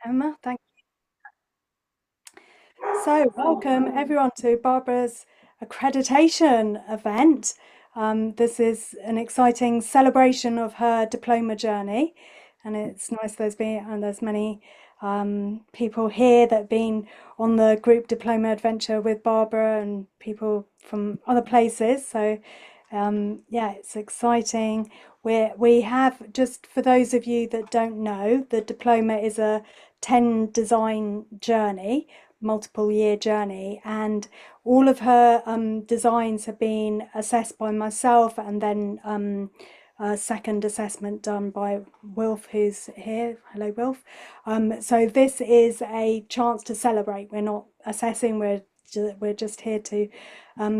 Emma, thank you. So, welcome everyone to Barbara's accreditation event. This is an exciting celebration of her diploma journey, and it's nice there's many people here that have been on the group diploma adventure with Barbara and people from other places. So, yeah, it's exciting. We have, just for those of you that don't know, the diploma is a 10 design journey, multiple year journey, and all of her designs have been assessed by myself, and then a second assessment done by Wilf, who's here. Hello, Wilf. So this is a chance to celebrate. We're not assessing, we're just here to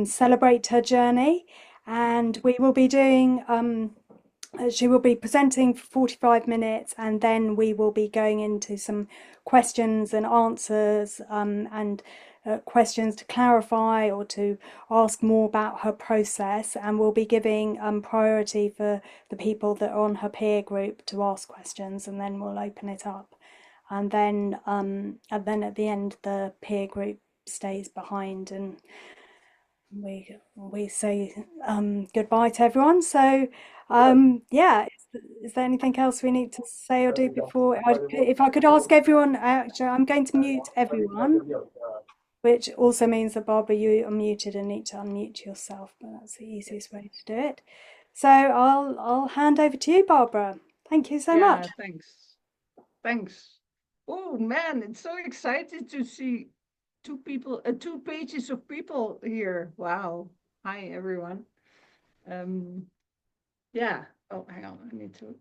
celebrate her journey, and we will be doing she will be presenting for 45 minutes, and then we will be going into some questions and answers, and questions to clarify or to ask more about her process. And we'll be giving priority for the people that are on her peer group to ask questions, and then we'll open it up. And then at the end, the peer group stays behind, and we say goodbye to everyone. So yeah, is there anything else we need to say or do before if I could ask everyone? Actually, I'm going to mute everyone, which also means that Barbara, you are muted and need to unmute yourself, but that's the easiest way to do it. So I'll hand over to you, Barbara. Thank you so much. Yeah, thanks. Thanks. Oh man, it's so excited to see two pages of people here. Wow. Hi, everyone. Um, yeah. Oh, hang on. I need to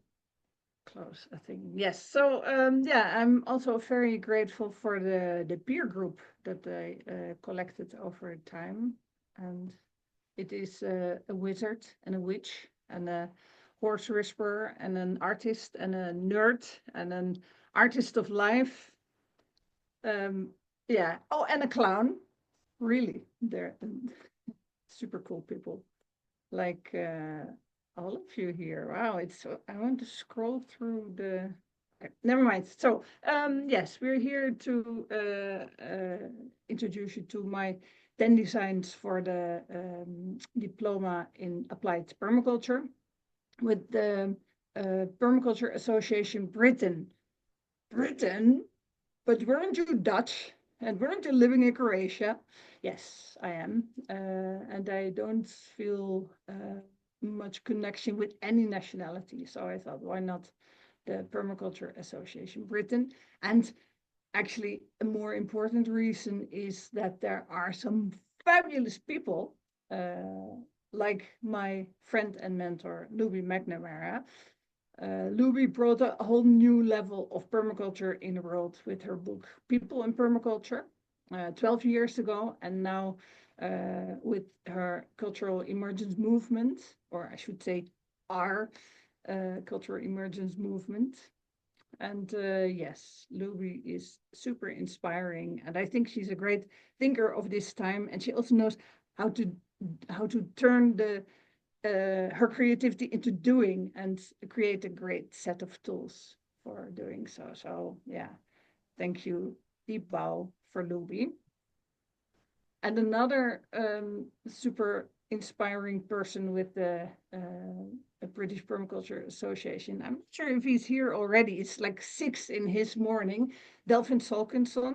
close a thing. Yes. So, yeah, I'm also very grateful for the peer group that I collected over time, and it is a wizard and a witch and a horse whisperer and an artist and a nerd and an artist of life. Um, yeah. Oh, and a clown. Really, they're super cool people. Like all of you here. Wow, it's so, I want to scroll through the. Never mind. So, yes, we're here to introduce you to my 10 designs for the diploma in applied permaculture with the Permaculture Association Britain. Britain? But weren't you Dutch? And weren't you living in Croatia? Yes, I am. And I don't feel much connection with any nationality. So I thought, why not the Permaculture Association Britain? And actually, a more important reason is that there are some fabulous people, like my friend and mentor, Looby Macnamara. Looby brought a whole new level of permaculture in the world with her book People in Permaculture 12 years ago, and now with her cultural emergence movement, or I should say, our cultural emergence movement. And yes, Looby is super inspiring, and I think she's a great thinker of this time, and she also knows how to turn the her creativity into doing and create a great set of tools for doing so. So yeah, thank you, Deep Bow, for Looby. And another super inspiring person with the British Permaculture Association. I'm not sure if he's here already. It's like 6 in his morning. Delvin Solkinson.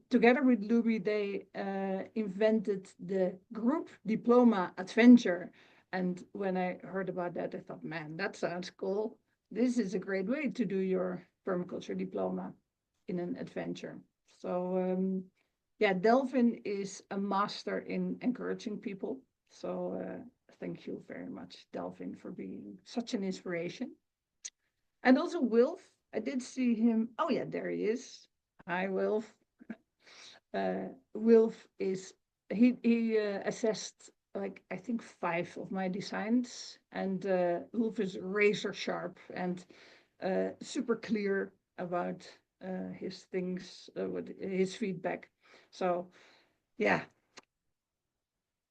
Together with Looby, they invented the group diploma adventure. And when I heard about that, I thought, man, that sounds cool. This is a great way to do your permaculture diploma in an adventure. So yeah, Delvin is a master in encouraging people. So thank you very much, Delvin, for being such an inspiration. And also Wilf, I did see him. Oh yeah, there he is. Hi, Wilf. Wilf is he assessed like I think 5 of my designs, and Wilf is razor sharp and super clear about his things with his feedback. So yeah,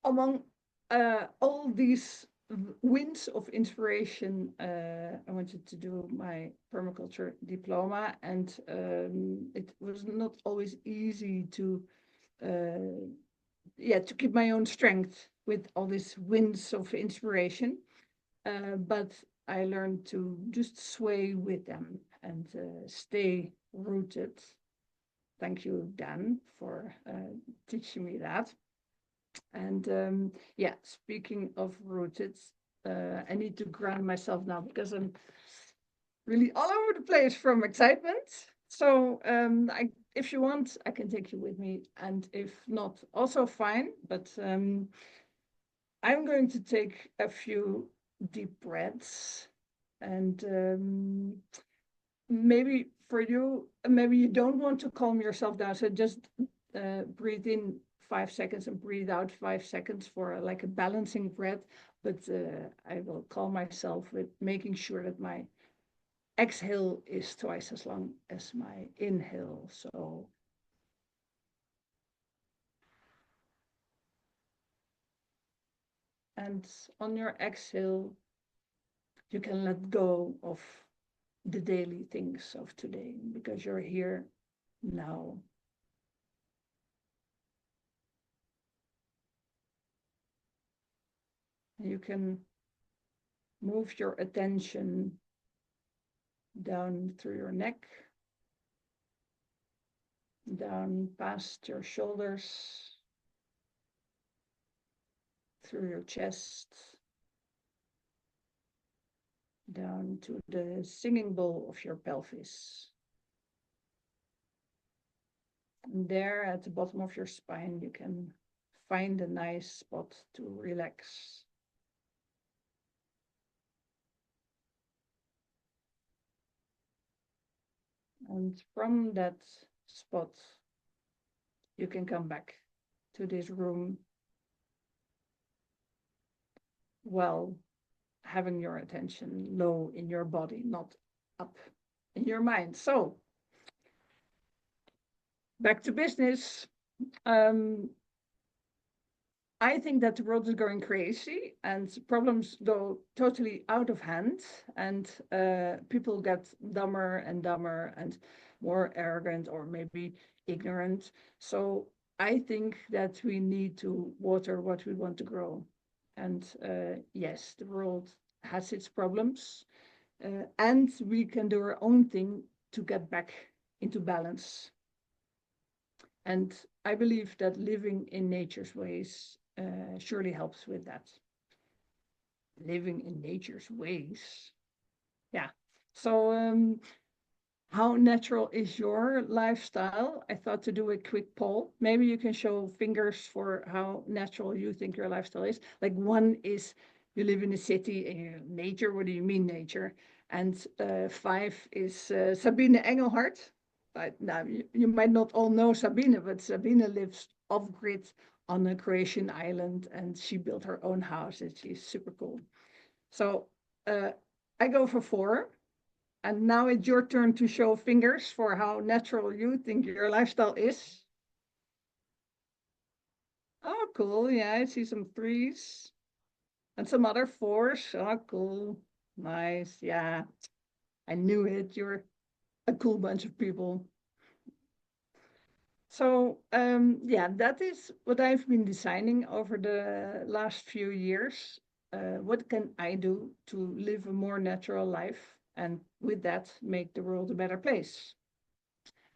among all these winds of inspiration, I wanted to do my permaculture diploma, and it was not always easy to to keep my own strength with all these winds of inspiration. But I learned to just sway with them and stay rooted. Thank you, Dan, for teaching me that. And speaking of rooted, I need to ground myself now because I'm really all over the place from excitement. So if you want, I can take you with me, and if not, also fine. But I'm going to take a few deep breaths, and maybe for you, maybe you don't want to calm yourself down, so just breathe in 5 seconds and breathe out 5 seconds for like a balancing breath. But I will calm myself with making sure that my exhale is twice as long as my inhale. So and on your exhale, you can let go of the daily things of today because you're here now. You can move your attention down through your neck, down past your shoulders, through your chest, down to the singing bowl of your pelvis. And there at the bottom of your spine, you can find a nice spot to relax. And from that spot, you can come back to this room while having your attention low in your body, not up in your mind. So, back to business. I think that the world is going crazy and problems go totally out of hand, and people get dumber and dumber and more arrogant or maybe ignorant. So I think that we need to water what we want to grow. And yes, the world has its problems, and we can do our own thing to get back into balance. And I believe that living in nature's ways surely helps with that. Living in nature's ways. Yeah. So, how natural is your lifestyle? I thought to do a quick poll. Maybe you can show fingers for how natural you think your lifestyle is. Like one is you live in a city and you nature. What do you mean nature? And 5 is Sabine Engelhardt. Now you might not all know Sabine, but Sabine lives off grid on a Croatian island, and she built her own house, and she's super cool. So I go for 4. And now it's your turn to show fingers for how natural you think your lifestyle is. Oh, cool. Yeah, I see some 3s and some other 4s. Oh, cool. Nice. Yeah, I knew it. You're a cool bunch of people. So, that is what I've been designing over the last few years. What can I do to live a more natural life and with that make the world a better place?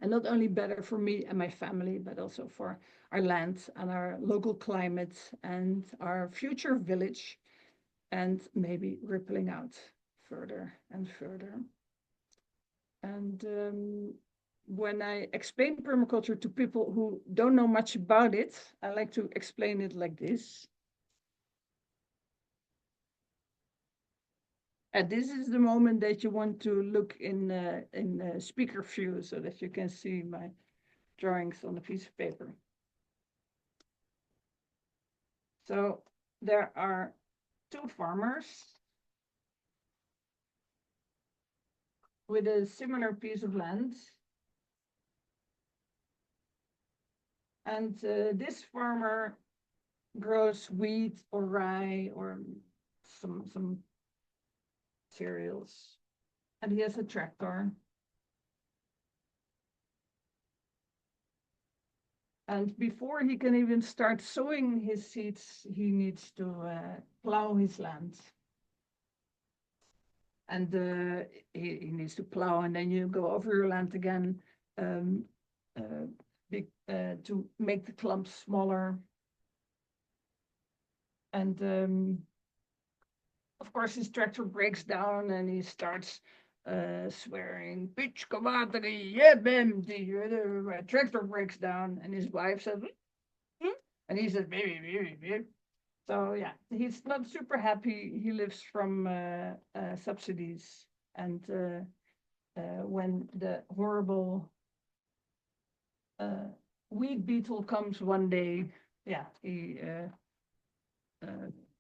And not only better for me and my family, but also for our land and our local climate and our future village, and maybe rippling out further and further. And when I explain permaculture to people who don't know much about it, I like to explain it like this. And this is the moment that you want to look in speaker view so that you can see my drawings on a piece of paper. So there are 2 farmers with a similar piece of land. And this farmer grows wheat or rye or some cereals. And he has a tractor. And before he can even start sowing his seeds, he needs to plow his land. And he needs to plow, and then you go over your land again to make the clumps smaller. And of course, his tractor breaks down, and he starts swearing, "Bitch, kamateri, yeah, bam!" The tractor breaks down, and his wife says, "Hmm?" And he says, "Baby, baby, baby." So yeah, he's not super happy. He lives from subsidies, and when the horrible weed beetle comes one day, yeah,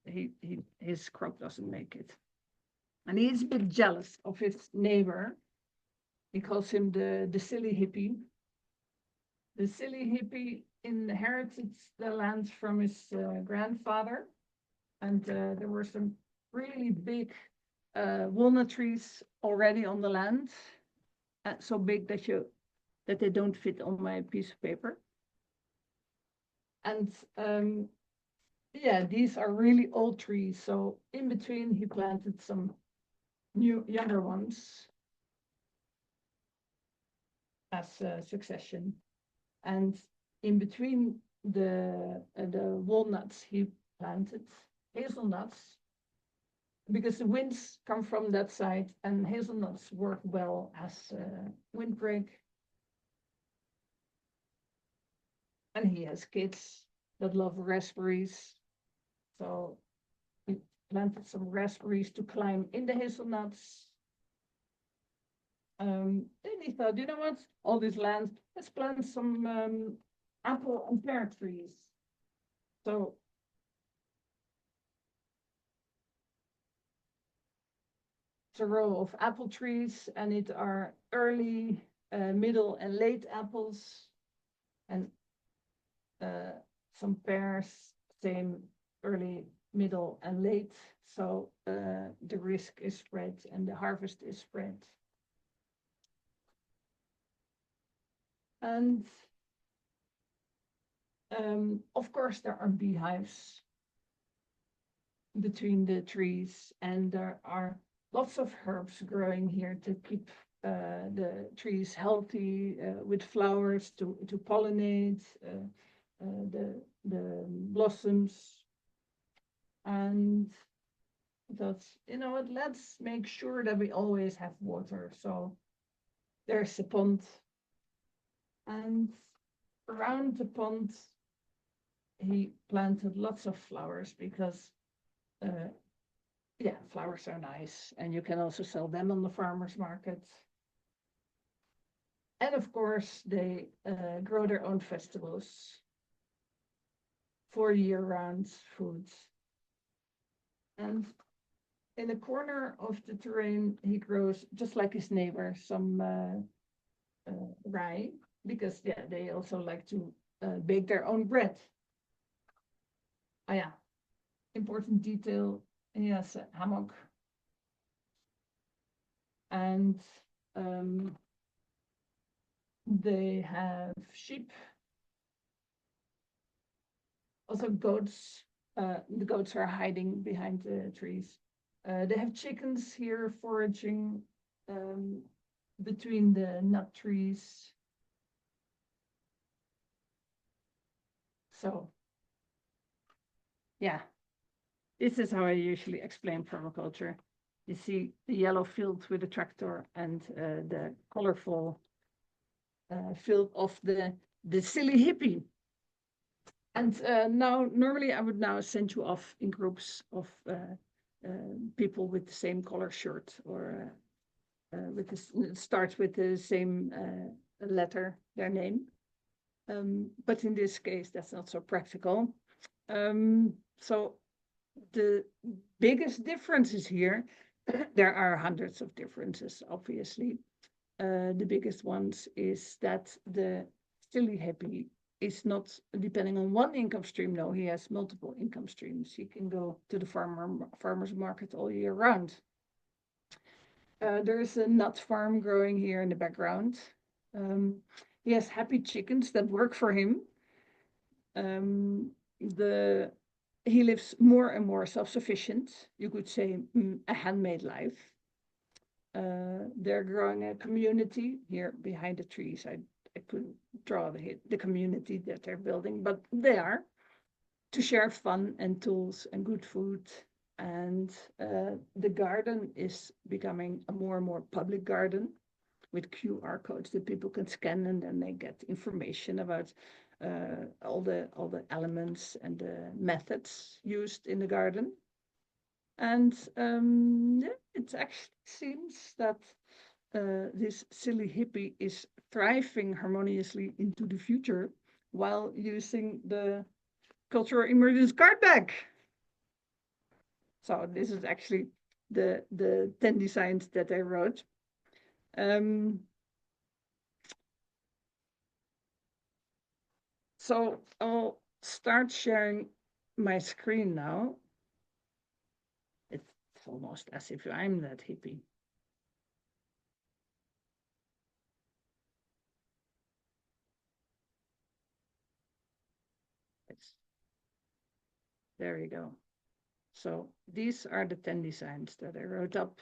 his crop doesn't make it, and he's a bit jealous of his neighbor. He calls him the silly hippie. The silly hippie inherited the land from his grandfather, and there were some really big walnut trees already on the land, so big that they don't fit on my piece of paper. And yeah, these are really old trees. So in between, he planted some younger ones as a succession. And in between the walnuts, he planted hazelnuts, because the winds come from that side, and hazelnuts work well as windbreak. And he has kids that love raspberries, so he planted some raspberries to climb in the hazelnuts. Then he thought, you know what, all this land, let's plant some apple and pear trees. So it's a row of apple trees, and it are early, middle, and late apples, and some pears, same early, middle, and late. So the risk is spread and the harvest is spread. And of course, there are beehives between the trees, and there are lots of herbs growing here to keep the trees healthy, with flowers to pollinate the blossoms. And that's, you know what, let's make sure that we always have water. So there's a pond, and around the pond he planted lots of flowers, because yeah, flowers are nice, and you can also sell them on the farmers market. And of course, they grow their own vegetables for year-round foods. And in a corner of the terrain, he grows, just like his neighbor, some rye, because yeah, they also like to bake their own bread. Oh yeah, important detail, he has a hammock. And they have sheep, also goats. The goats are hiding behind the trees. They have chickens here foraging between the nut trees. So, yeah, this is how I usually explain permaculture. You see the yellow field with the tractor, and the colorful field of the silly hippie. And now, normally I would now send you off in groups of people with the same color shirt, or with this, starts with the same letter, their name. But in this case, that's not so practical. So the biggest differences here, there are hundreds of differences, obviously. The biggest ones is that the silly hippie is not depending on one income stream. No, he has multiple income streams. He can go to the farmer's market all year round. There's a nut farm growing here in the background. He has happy chickens that work for him. He lives more and more self-sufficient. You could say a handmade life. They're growing a community here behind the trees. I couldn't draw the community that they're building, but they are to share fun and tools and good food. And the garden is becoming a more and more public garden with QR codes that people can scan, and then they get information about all the elements and the methods used in the garden. And it actually seems that this silly hippie is thriving harmoniously into the future while using the cultural emergence card bag. So this is actually the 10 designs that I wrote. So I'll start sharing my screen now. It's almost as if I'm that hippie. There you go. So these are the 10 designs that I wrote up.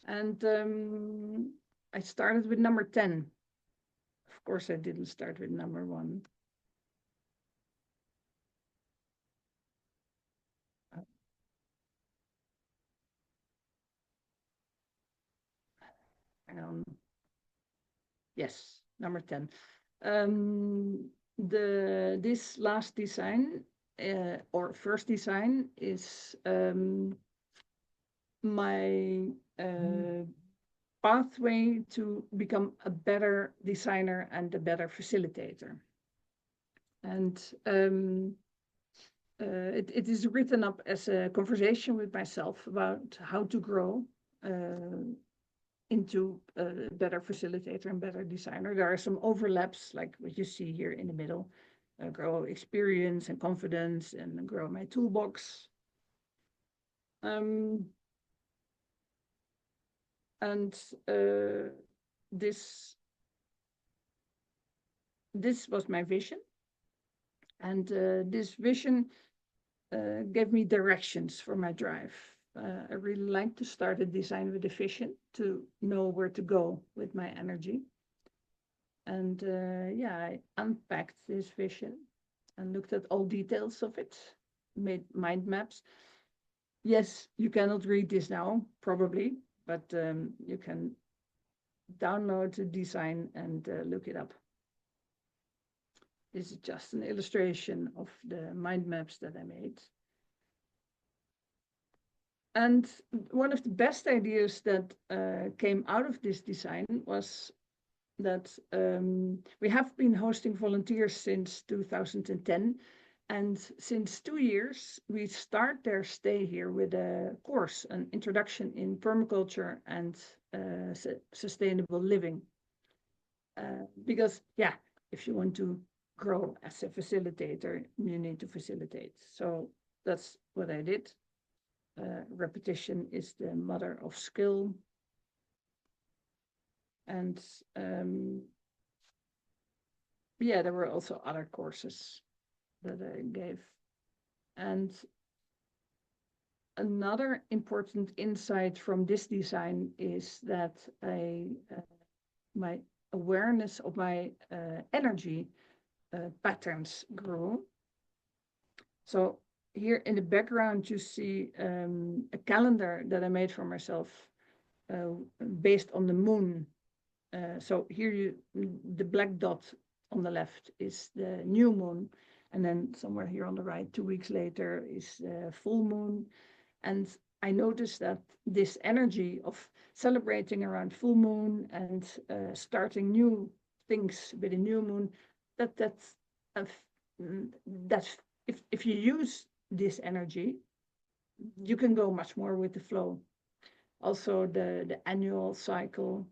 And I started with number 10. Of course, I didn't start with number 1. Hang on. Yes, number 10. This last design, or first design, is my pathway to become a better designer and a better facilitator. And it is written up as a conversation with myself about how to grow into a better facilitator and better designer. There are some overlaps, like what you see here in the middle. Grow experience and confidence, and grow my toolbox. And this was my vision. And this vision gave me directions for my drive. I really like to start a design with a vision, to know where to go with my energy. And yeah, I unpacked this vision and looked at all details of it, made mind maps. Yes, you cannot read this now, probably, but you can download the design and look it up. This is just an illustration of the mind maps that I made. And one of the best ideas that came out of this design was that we have been hosting volunteers since 2010. And since 2 years, we start their stay here with a course, an introduction in permaculture and sustainable living. Because, yeah, if you want to grow as a facilitator, you need to facilitate. So that's what I did. Repetition is the mother of skill. And yeah, there were also other courses that I gave. And another important insight from this design is that my awareness of my energy patterns grew. So here in the background, you see a calendar that I made for myself based on the moon. So here the black dot on the left is the new moon. And then somewhere here on the right, 2 weeks later, is the full moon. And I noticed that this energy of celebrating around full moon and starting new things with a new moon, that's if you use this energy, you can go much more with the flow. Also, the annual cycle.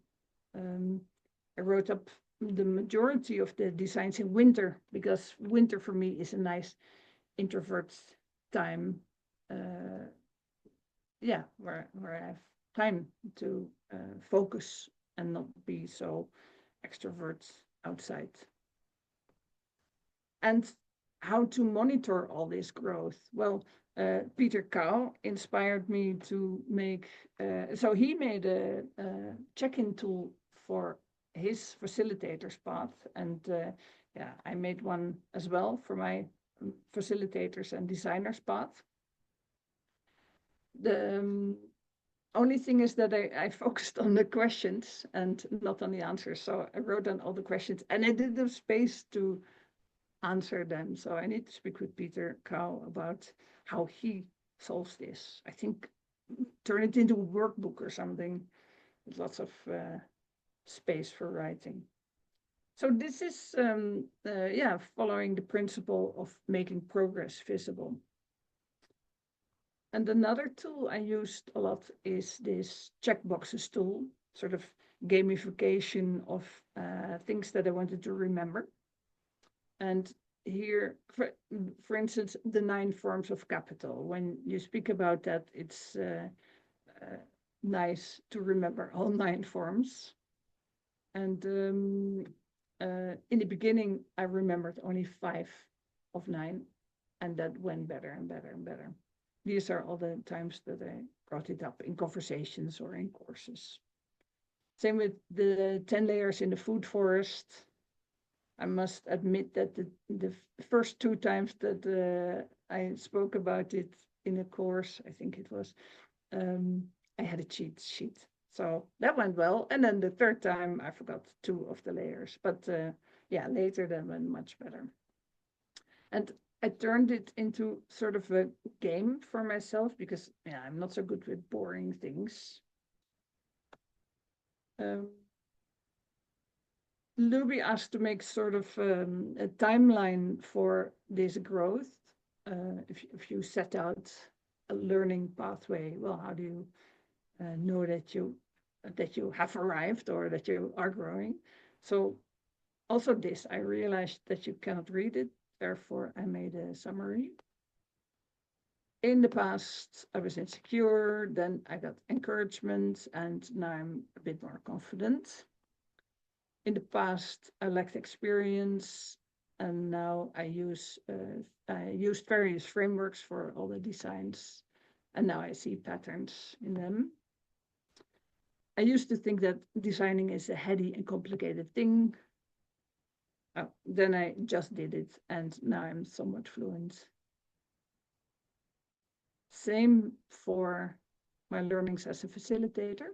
I wrote up the majority of the designs in winter, because winter for me is a nice introvert time. Yeah, where I have time to focus and not be so extrovert outside. And how to monitor all this growth? Well, Peter Cow inspired me to make, so he made a check-in tool for his facilitator's path. And yeah, I made one as well for my facilitators and designers path. The only thing is that I focused on the questions and not on the answers. So I wrote down all the questions and I did have space to answer them. So I need to speak with Peter Cow about how he solves this. I think turn it into a workbook or something with lots of space for writing. So this is, yeah, following the principle of making progress visible. And another tool I used a lot is this checkboxes tool, sort of gamification of things that I wanted to remember. And here, for instance, the 9 forms of capital. When you speak about that, it's nice to remember all 9 forms. And in the beginning, I remembered only 5 of 9, and that went better and better and better. These are all the times that I brought it up in conversations or in courses. Same with the 10 layers in the food forest. I must admit that the first 2 times that I spoke about it in a course, I think it was, I had a cheat sheet. So that went well. And then the 3rd time, I forgot 2 of the layers. But yeah, later that went much better. And I turned it into sort of a game for myself because, yeah, I'm not so good with boring things. Looby asked to make sort of a timeline for this growth. If you set out a learning pathway, well, how do you know that you have arrived or that you are growing? So also this, I realized that you cannot read it. Therefore, I made a summary. In the past, I was insecure, then I got encouragement, and now I'm a bit more confident. In the past, I lacked experience, and now I used various frameworks for all the designs, and now I see patterns in them. I used to think that designing is a heady and complicated thing. Then I just did it, and now I'm somewhat fluent. Same for my learnings as a facilitator.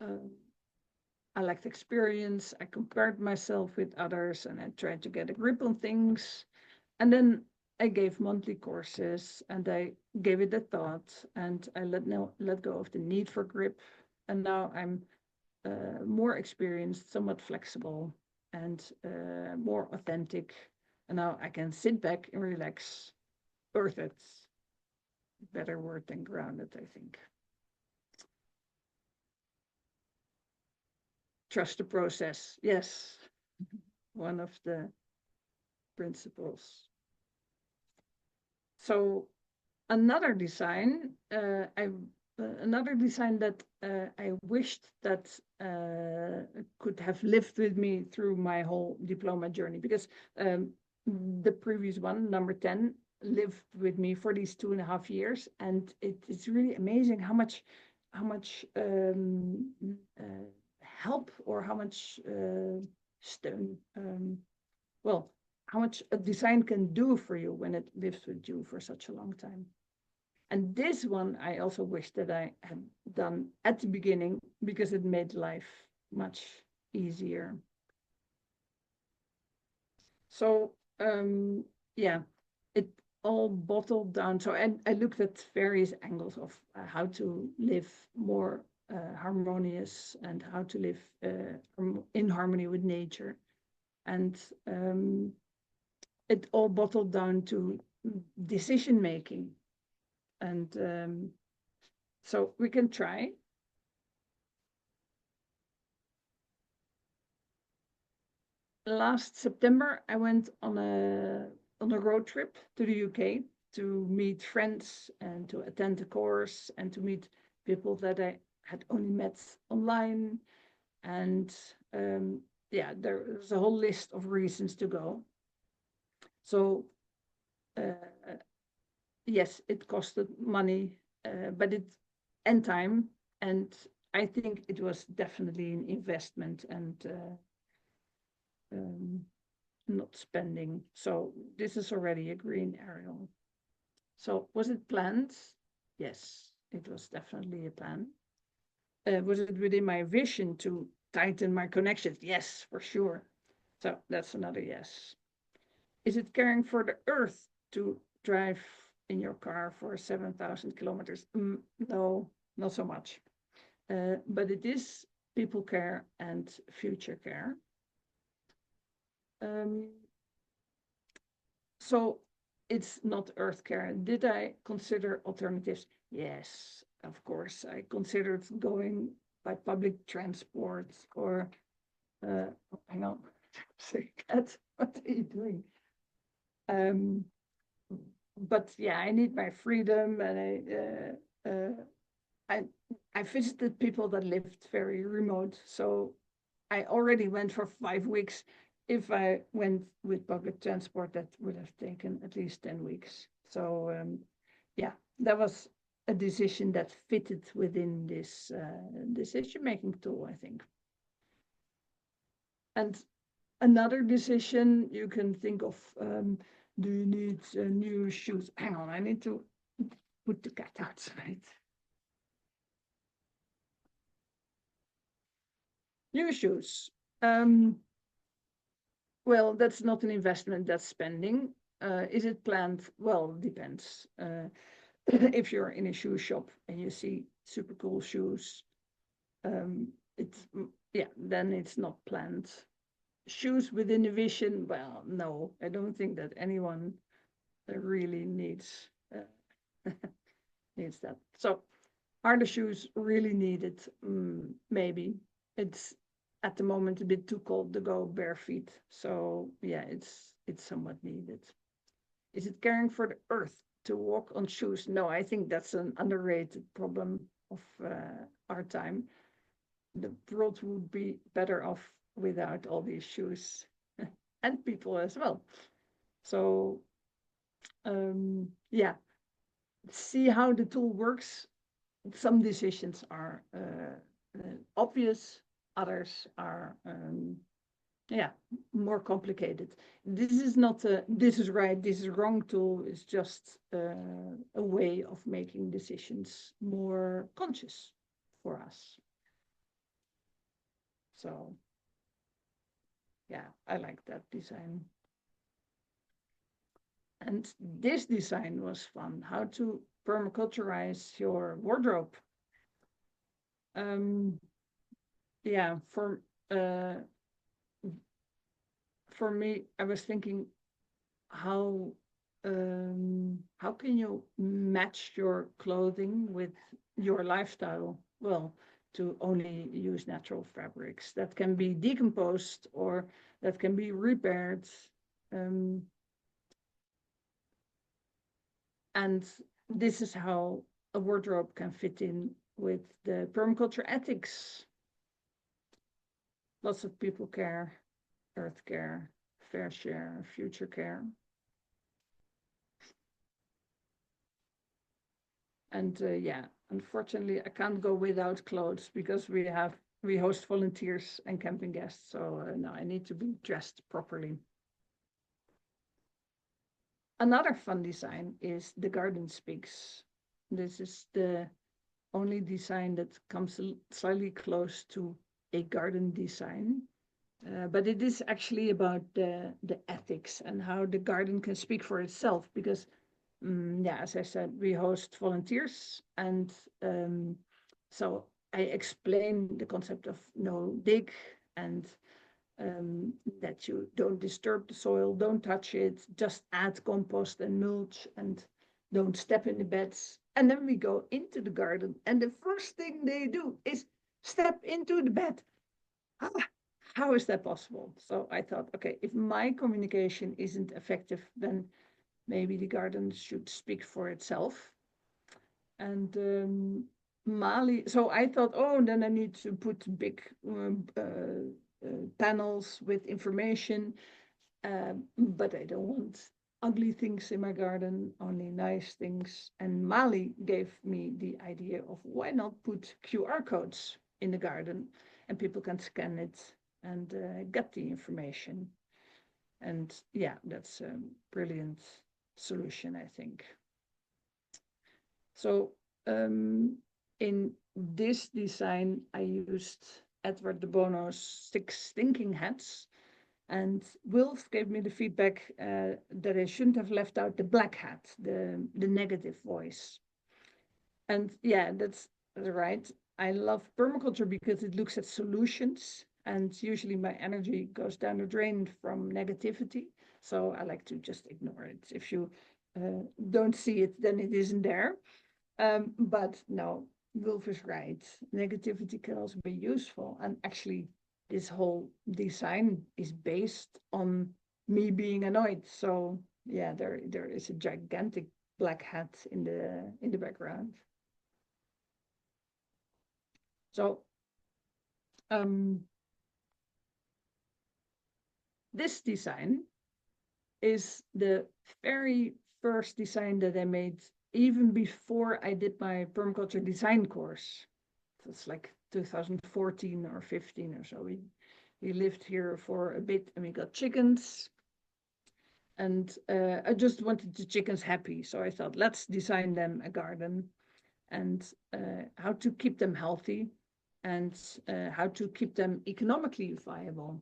I lacked experience. I compared myself with others, and I tried to get a grip on things. And then I gave monthly courses, and I gave it a thought, and I let go of the need for grip. And now I'm more experienced, somewhat flexible, and more authentic. And now I can sit back and relax. Earthed, better word than grounded, I think. Trust the process, yes, one of the principles. So another design, another design that I wished that could have lived with me through my whole diploma journey, because the previous one, number 10, lived with me for these 2.5 years, and it's really amazing how much help or how much stone, well, how much a design can do for you when it lives with you for such a long time. And this one I also wish that I had done at the beginning, because it made life much easier. So yeah, it all bottled down. So I looked at various angles of how to live more harmonious and how to live in harmony with nature. And it all bottled down to decision making. And so we can try. last September, I went on a road trip to the UK to meet friends and to attend a course and to meet people that I had only met online. And yeah, there's a whole list of reasons to go. So yes, it costed money, but and time, and I think it was definitely an investment and not spending. So this is already a green area. So was it planned? Yes, it was definitely a plan. Was it within my vision to tighten my connections? Yes, for sure. So that's another yes. Is it caring for the earth to drive in your car for 7,000 kilometers? No, not so much. But it is people care and future care. So it's not earth care. Did I consider alternatives? Yes, of course. I considered going by public transport or, hang on, say, Kat, what are you doing? But yeah, I need my freedom, and I visited people that lived very remote, so I already went for 5 weeks. If I went with public transport, that would have taken at least 10 weeks. So yeah, that was a decision that fitted within this decision-making tool, I think. And another decision you can think of, do you need new shoes? Hang on, I need to put the cat outside. New shoes. Well, that's not an investment, that's spending. Is it planned? Well, depends. If you're in a shoe shop and you see super cool shoes, yeah, then it's not planned. Shoes within a vision, well, no, I don't think that anyone really needs needs that. So are the shoes really needed? Maybe. It's at the moment a bit too cold to go bare feet. So yeah, it's somewhat needed. Is it caring for the earth to walk on shoes? No, I think that's an underrated problem of our time. The world would be better off without all these shoes and people as well. So yeah, see how the tool works. Some decisions are obvious, others are yeah, more complicated. This is not a this is right, this is wrong tool. It's just a way of making decisions more conscious for us. So yeah, I like that design. And this design was fun. How to permaculturize your wardrobe. Yeah, for me, I was thinking how can you match your clothing with your lifestyle? Well, to only use natural fabrics that can be decomposed or that can be repaired. And this is how a wardrobe can fit in with the permaculture ethics. Lots of people care, earth care, fair share, future care. And yeah, unfortunately, I can't go without clothes because we host volunteers and camping guests. So no, I need to be dressed properly. Another fun design is the Garden Speaks. This is the only design that comes slightly close to a garden design. But it is actually about the ethics and how the garden can speak for itself because yeah, as I said, we host volunteers, and so I explain the concept of no dig and that you don't disturb the soil, don't touch it, just add compost and mulch and don't step in the beds. And then we go into the garden, and the first thing they do is step into the bed. Ah, how is that possible? So I thought, okay, if my communication isn't effective, then maybe the garden should speak for itself. And Mali, so I thought, oh, then I need to put big panels with information, but I don't want ugly things in my garden, only nice things. And Mali gave me the idea of why not put QR codes in the garden and people can scan it and get the information. And yeah, that's a brilliant solution, I think. So in this design, I used Edward de Bono's 6 thinking hats. And Wilf gave me the feedback that I shouldn't have left out the black hat, the negative voice. And yeah, that's right. I love permaculture because it looks at solutions. And usually my energy goes down the drain from negativity. So I like to just ignore it. If you don't see it, then it isn't there. But no, Wolf is right. Negativity can also be useful. And actually, this whole design is based on me being annoyed. So yeah, there is a gigantic black hat in the background. So this design is the very first design that I made even before I did my permaculture design course. It's like 2014 or 15 or so. We lived here for a bit and we got chickens. And I just wanted the chickens happy. So I thought, let's design them a garden and how to keep them healthy and how to keep them economically viable.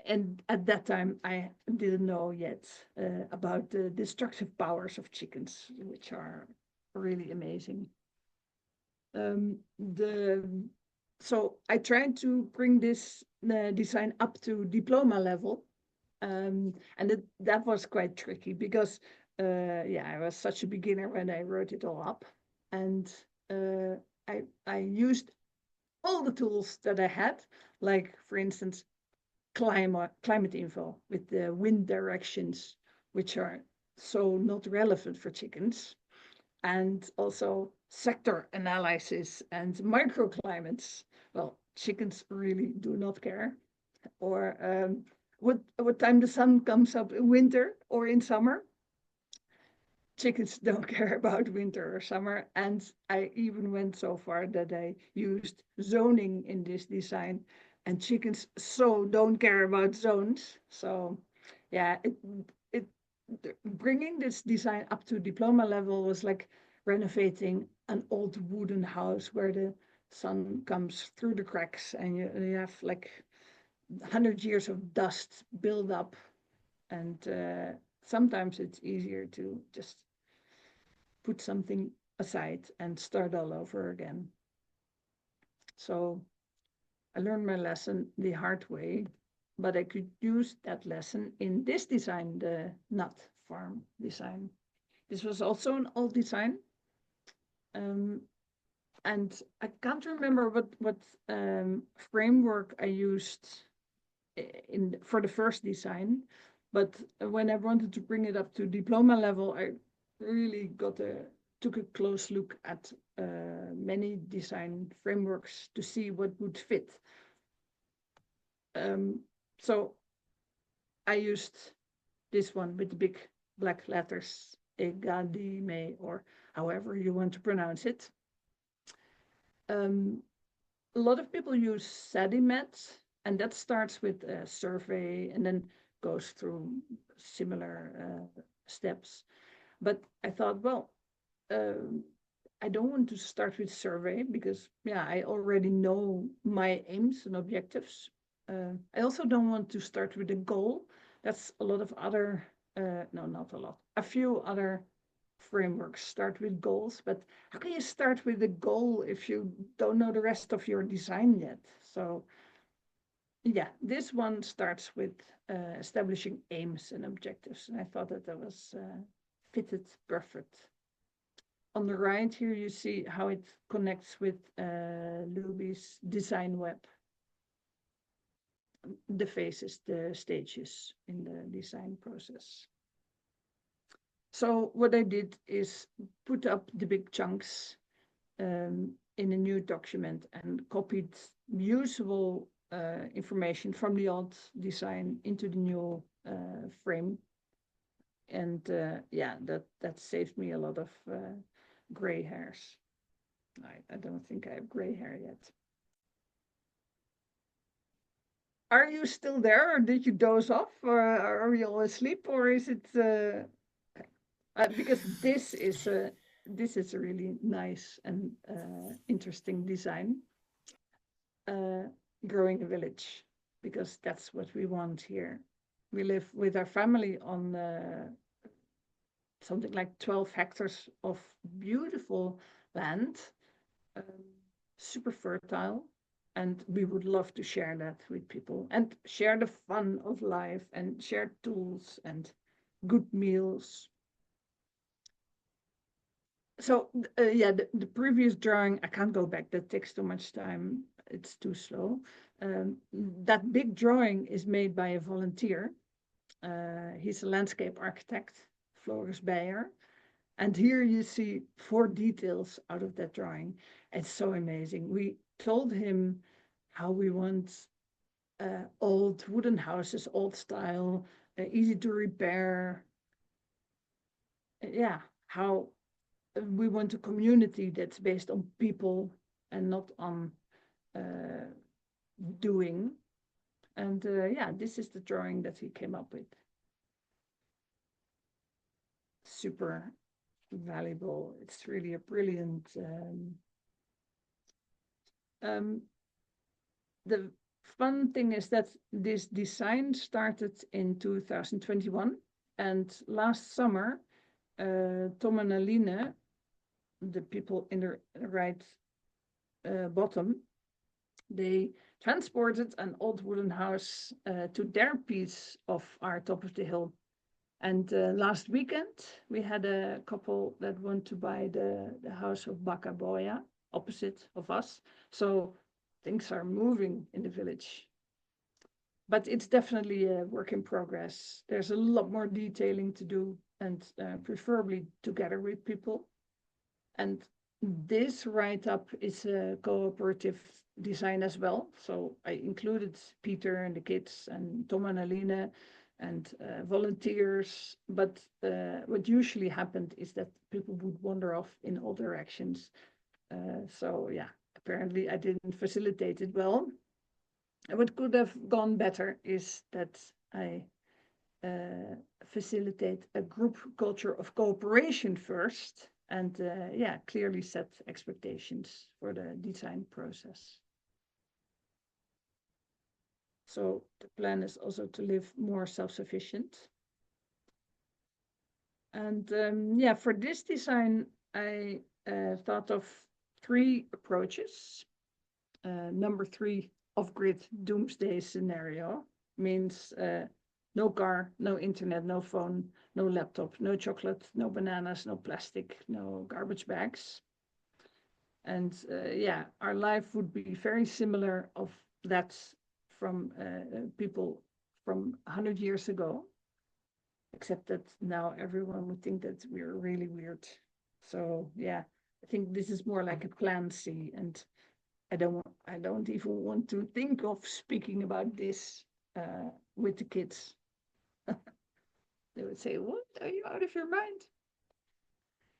And at that time, I didn't know yet about the destructive powers of chickens, which are really amazing. So I tried to bring this design up to diploma level, and that was quite tricky because yeah, I was such a beginner when I wrote it all up, and I used all the tools that I had, like for instance climate info with the wind directions, which are so not relevant for chickens, and also sector analysis and microclimates. Well, chickens really do not care. Or what time the sun comes up in winter or in summer. Chickens don't care about winter or summer. And I even went so far that I used zoning in this design. And chickens so don't care about zones. So yeah, it bringing this design up to diploma level was like renovating an old wooden house where the sun comes through the cracks and you have like 100 years of dust build up. And sometimes it's easier to just put something aside and start all over again. So I learned my lesson the hard way, but I could use that lesson in this design, the nut farm design. This was also an old design. And I can't remember what framework I used for the first design, but when I wanted to bring it up to diploma level, I really took a close look at many design frameworks to see what would fit. So I used this one with the big black letters, Egadime, or however you want to pronounce it. A lot of people use Sedimet, and that starts with a survey and then goes through similar steps. But I thought, well, I don't want to start with survey because, yeah, I already know my aims and objectives. I also don't want to start with a goal. That's a lot of other, no, not a lot, a few other frameworks start with goals, but how can you start with a goal if you don't know the rest of your design yet? So yeah, this one starts with establishing aims and objectives. And I thought that was fitted perfect. On the right here, you see how it connects with Looby's design web. the phases, the stages in the design process. So what I did is put up the big chunks in a new document and copied usable information from the old design into the new frame. And yeah, that saved me a lot of gray hairs. I don't think I have gray hair yet. Are you still there, or did you doze off, or are we all asleep, or is it because this is a really nice and interesting design, growing a village, because that's what we want here. We live with our family on something like 12 hectares of beautiful land, super fertile, and we would love to share that with people and share the fun of life and share tools and good meals. So yeah, the previous drawing, I can't go back. That takes too much time. It's too slow. That big drawing is made by a volunteer. He's a landscape architect, Floris Beyer. And here you see 4 details out of that drawing. It's so amazing. We told him how we want old wooden houses, old style, easy to repair. Yeah, how we want a community that's based on people and not on doing. And yeah, this is the drawing that he came up with. Super valuable. It's really a brilliant. The fun thing is that this design started in 2021, and last summer, Tom and Aline, the people in the right bottom, they transported an old wooden house to their piece of our top of the hill. And last weekend, we had a couple that want to buy the house of Bakaboya, opposite of us. So things are moving in the village. But it's definitely a work in progress. There's a lot more detailing to do, and preferably together with people. And this write-up is a cooperative design as well. So I included Peter and the kids and Tom and Aline and volunteers. But what usually happened is that people would wander off in all directions. So yeah, apparently I didn't facilitate it well. And what could have gone better is that I facilitate a group culture of cooperation first, and yeah, clearly set expectations for the design process. So the plan is also to live more self-sufficient. And yeah, for this design, I thought of 3 approaches. Number 3, off-grid doomsday scenario means no car, no internet, no phone, no laptop, no chocolate, no bananas, no plastic, no garbage bags. And yeah, our life would be very similar of that from people from 100 years ago, except that now everyone would think that we're really weird. So yeah, I think this is more like a plan C, and I don't even want to think of speaking about this with the kids. They would say, "What? Are you out of your mind?"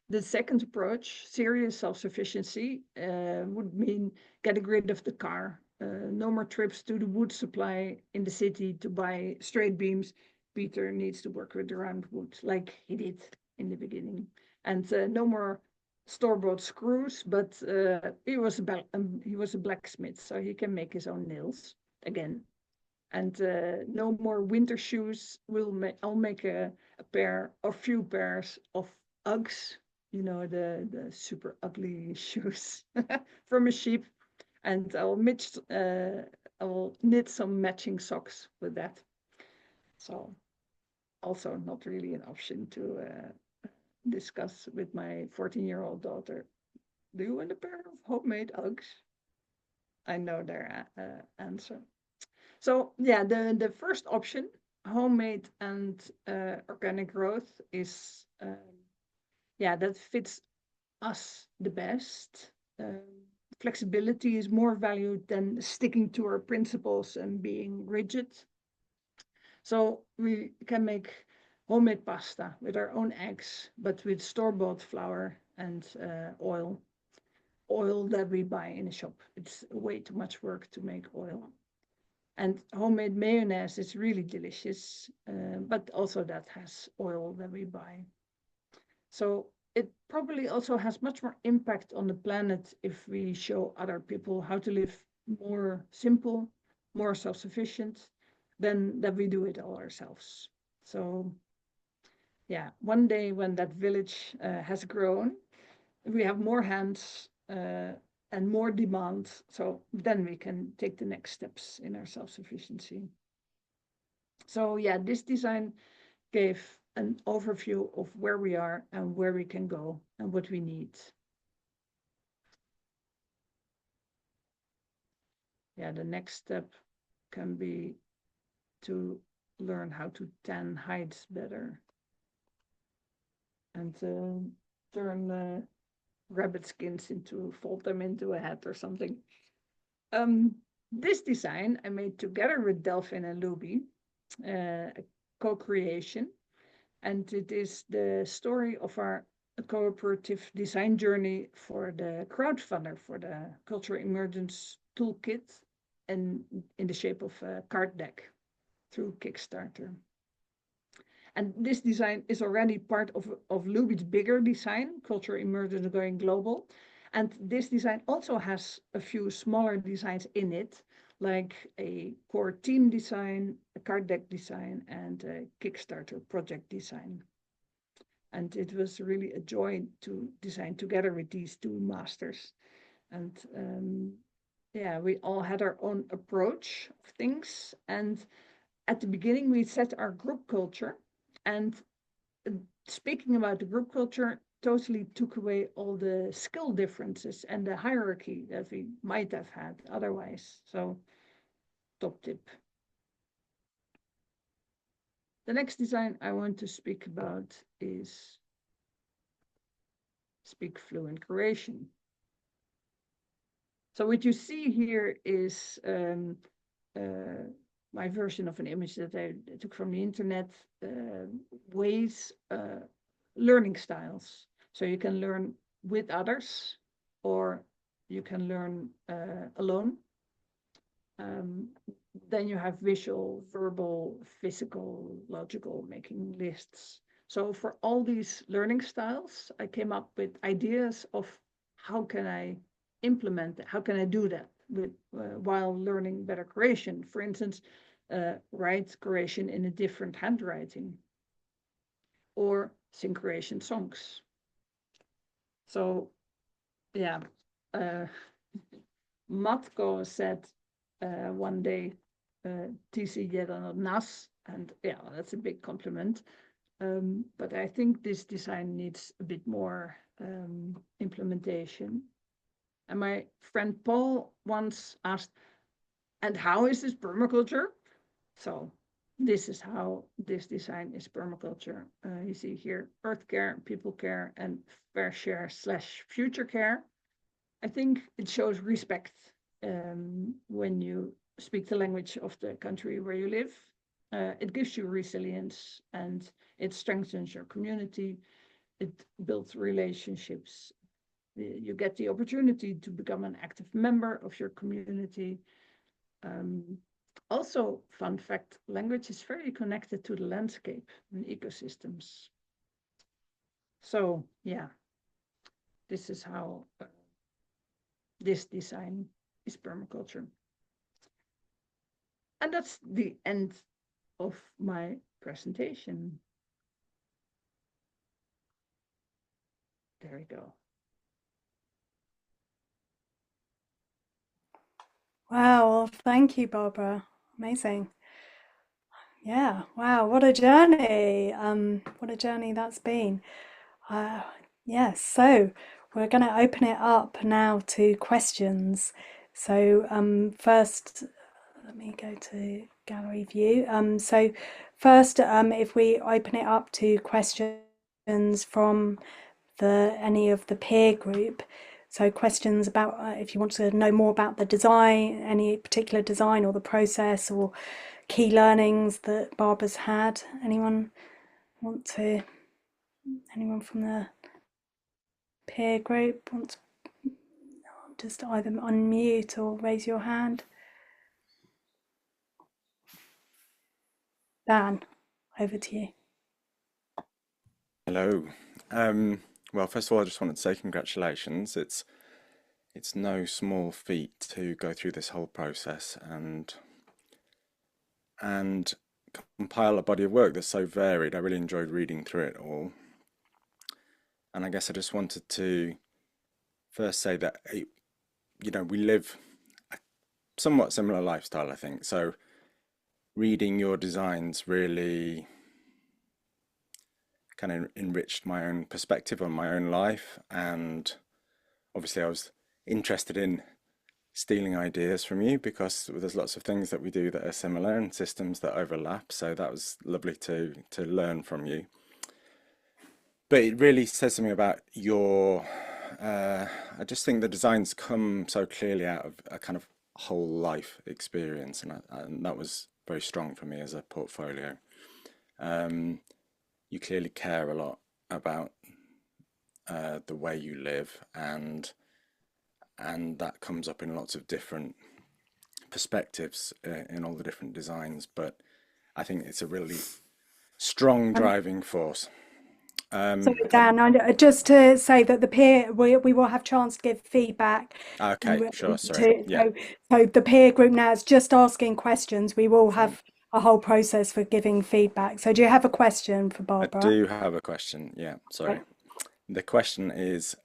The second approach, serious self-sufficiency, would mean getting rid of the car. No more trips to the wood supply in the city to buy straight beams. Peter needs to work with the round wood like he did in the beginning. And no more store-bought screws, but he was a blacksmith, so he can make his own nails again. And no more winter shoes. I'll make a pair or few pairs of Uggs, you know, the super ugly shoes from a sheep, and I'll knit some matching socks with that. So also not really an option to discuss with my 14-year-old daughter. Do you want a pair of homemade Uggs? I know their answer. So yeah, the first option, homemade and organic growth, is yeah, that fits us the best. Flexibility is more valued than sticking to our principles and being rigid. So we can make homemade pasta with our own eggs, but with store-bought flour and oil that we buy in a shop. It's way too much work to make oil. And homemade mayonnaise is really delicious, but also that has oil that we buy. So it probably also has much more impact on the planet if we show other people how to live more simple, more self-sufficient, than that we do it all ourselves. So yeah, one day when that village has grown, we have more hands and more demand, so then we can take the next steps in our self-sufficiency. So yeah, this design gave an overview of where we are and where we can go and what we need. Yeah, the next step can be to learn how to tan hides better and turn rabbit skins fold them into a hat or something. This design I made together with Delphine and Looby, a co-creation, and it is the story of our cooperative design journey for the crowdfunder for the Cultural Emergence Toolkit, and in the shape of a card deck through Kickstarter. And this design is already part of Looby's bigger design, Cultural Emergence Going Global. And this design also has a few smaller designs in it, like a core team design, a card deck design, and a Kickstarter project design. And it was really a joy to design together with these two masters. And yeah, we all had our own approach of things. And at the beginning, we set our group culture. And speaking about the group culture, totally took away all the skill differences and the hierarchy that we might have had otherwise. So, top tip. The next design I want to speak about is Speak Fluent Croatian. So what you see here is my version of an image that I took from the internet, learning styles. So you can learn with others, or you can learn alone. Then you have visual, verbal, physical, logical, making lists. So for all these learning styles, I came up with ideas of how can I implement it? How can I do that while learning better Croatian? For instance, write Croatian in a different handwriting, or sing Croatian songs. So yeah, Matko said one day, "Ti si jedan od nas," and yeah, that's a big compliment. But I think this design needs a bit more implementation. And my friend Paul once asked, "And how is this permaculture?" So this is how this design is permaculture. You see here, earth care, people care, and fair share / future care. I think it shows respect when you speak the language of the country where you live. It gives you resilience, and it strengthens your community. It builds relationships. You get the opportunity to become an active member of your community. Also, fun fact, language is very connected to the landscape and ecosystems. So yeah, this is how this design is permaculture. And that's the end of my presentation. There we go. Wow, well, thank you, Barbara. Amazing. Yeah, wow, what a journey. What a journey that's been. Uh, yes, so we're going to open it up now to questions. So, first, let me go to gallery view. So first, if we open it up to questions from any of the peer group. So questions about if you want to know more about the design, any particular design or the process or key learnings that Barbara's had. Anyone from the peer group want to just either unmute or raise your hand? Dan, over to you. Hello. Well, first of all, I just wanted to say congratulations. It's no small feat to go through this whole process and compile a body of work that's so varied. I really enjoyed reading through it all. And I guess I just wanted to first say that we live a somewhat similar lifestyle, I think. So reading your designs really kind of enriched my own perspective on my own life, and obviously I was interested in stealing ideas from you because there's lots of things that we do that are similar and systems that overlap, so that was lovely to learn from you. But it really says something about your I just think the designs come so clearly out of a kind of whole life experience, and that was very strong for me as a portfolio. You clearly care a lot about the way you live, and that comes up in lots of different perspectives in all the different designs. But I think it's a really strong driving force. Sorry, Dan, just to say that we will have chance to give feedback. Okay, sure, sorry. Yeah. So the peer group now is just asking questions. We will have a whole process for giving feedback. So do you have a question for I Barbara? do have a question. Yeah, sorry. The question is,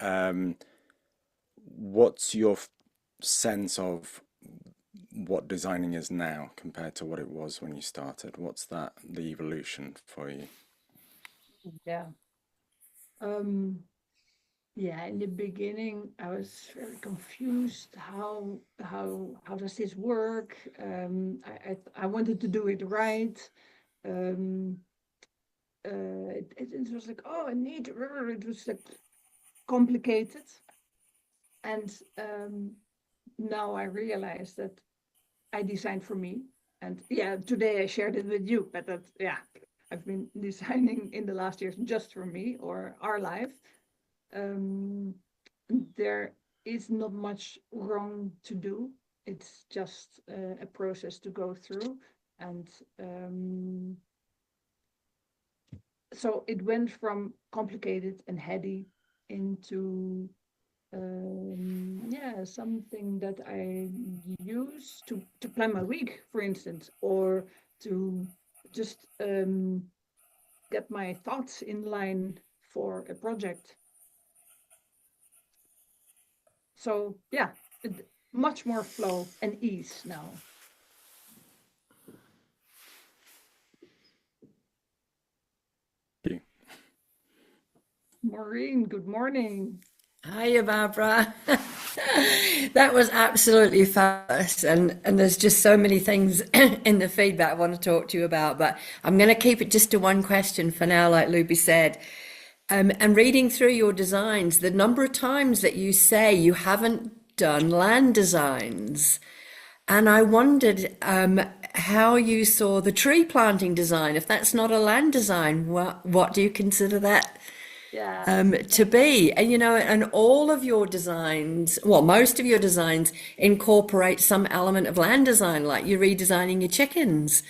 what's your sense of what designing is now compared to what it was when you started? What's the evolution for you? Yeah. Yeah, in the beginning, I was very confused. How does this work? I wanted to do it right. It was like, oh, I need. It was like complicated, and now I realize that I designed for me. And yeah, today I shared it with you, but I've been designing in the last years just for me or our life. There is not much wrong to do. It's just a process to go through. And so it went from complicated and heady into something that I use to plan my week, for instance, or to just get my thoughts in line for a project. So yeah, much more flow and ease now. Thank you. Maureen, good morning. Hiya, Barbara. That was absolutely fabulous, and there's just so many things in the feedback I want to talk to you about, but I'm going to keep it just to one question for now, like Looby said. And reading through your designs, the number of times that you say you haven't done land designs, and I wondered how you saw the tree planting design. If that's not a land design, what do you consider that to be? And and all of your designs, well, most of your designs incorporate some element of land design, like you're redesigning your chickens.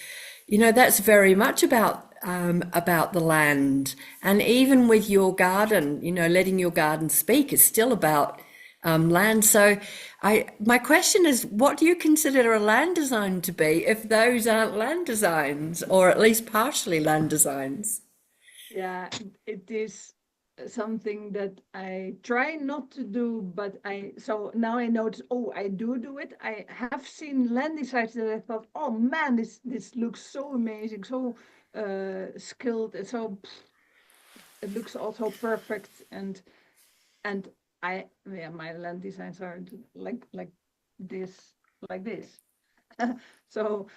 That's very much about the land. And even with your garden, letting your garden speak is still about land. So my question is, what do you consider a land design to be if those aren't land designs, or at least partially land designs? Yeah, it is something that I try not to do, but so now I notice, oh, I do it. I have seen land designs that I thought, oh man, this looks so amazing, so skilled, and so it looks also perfect, and my land designs are like this, So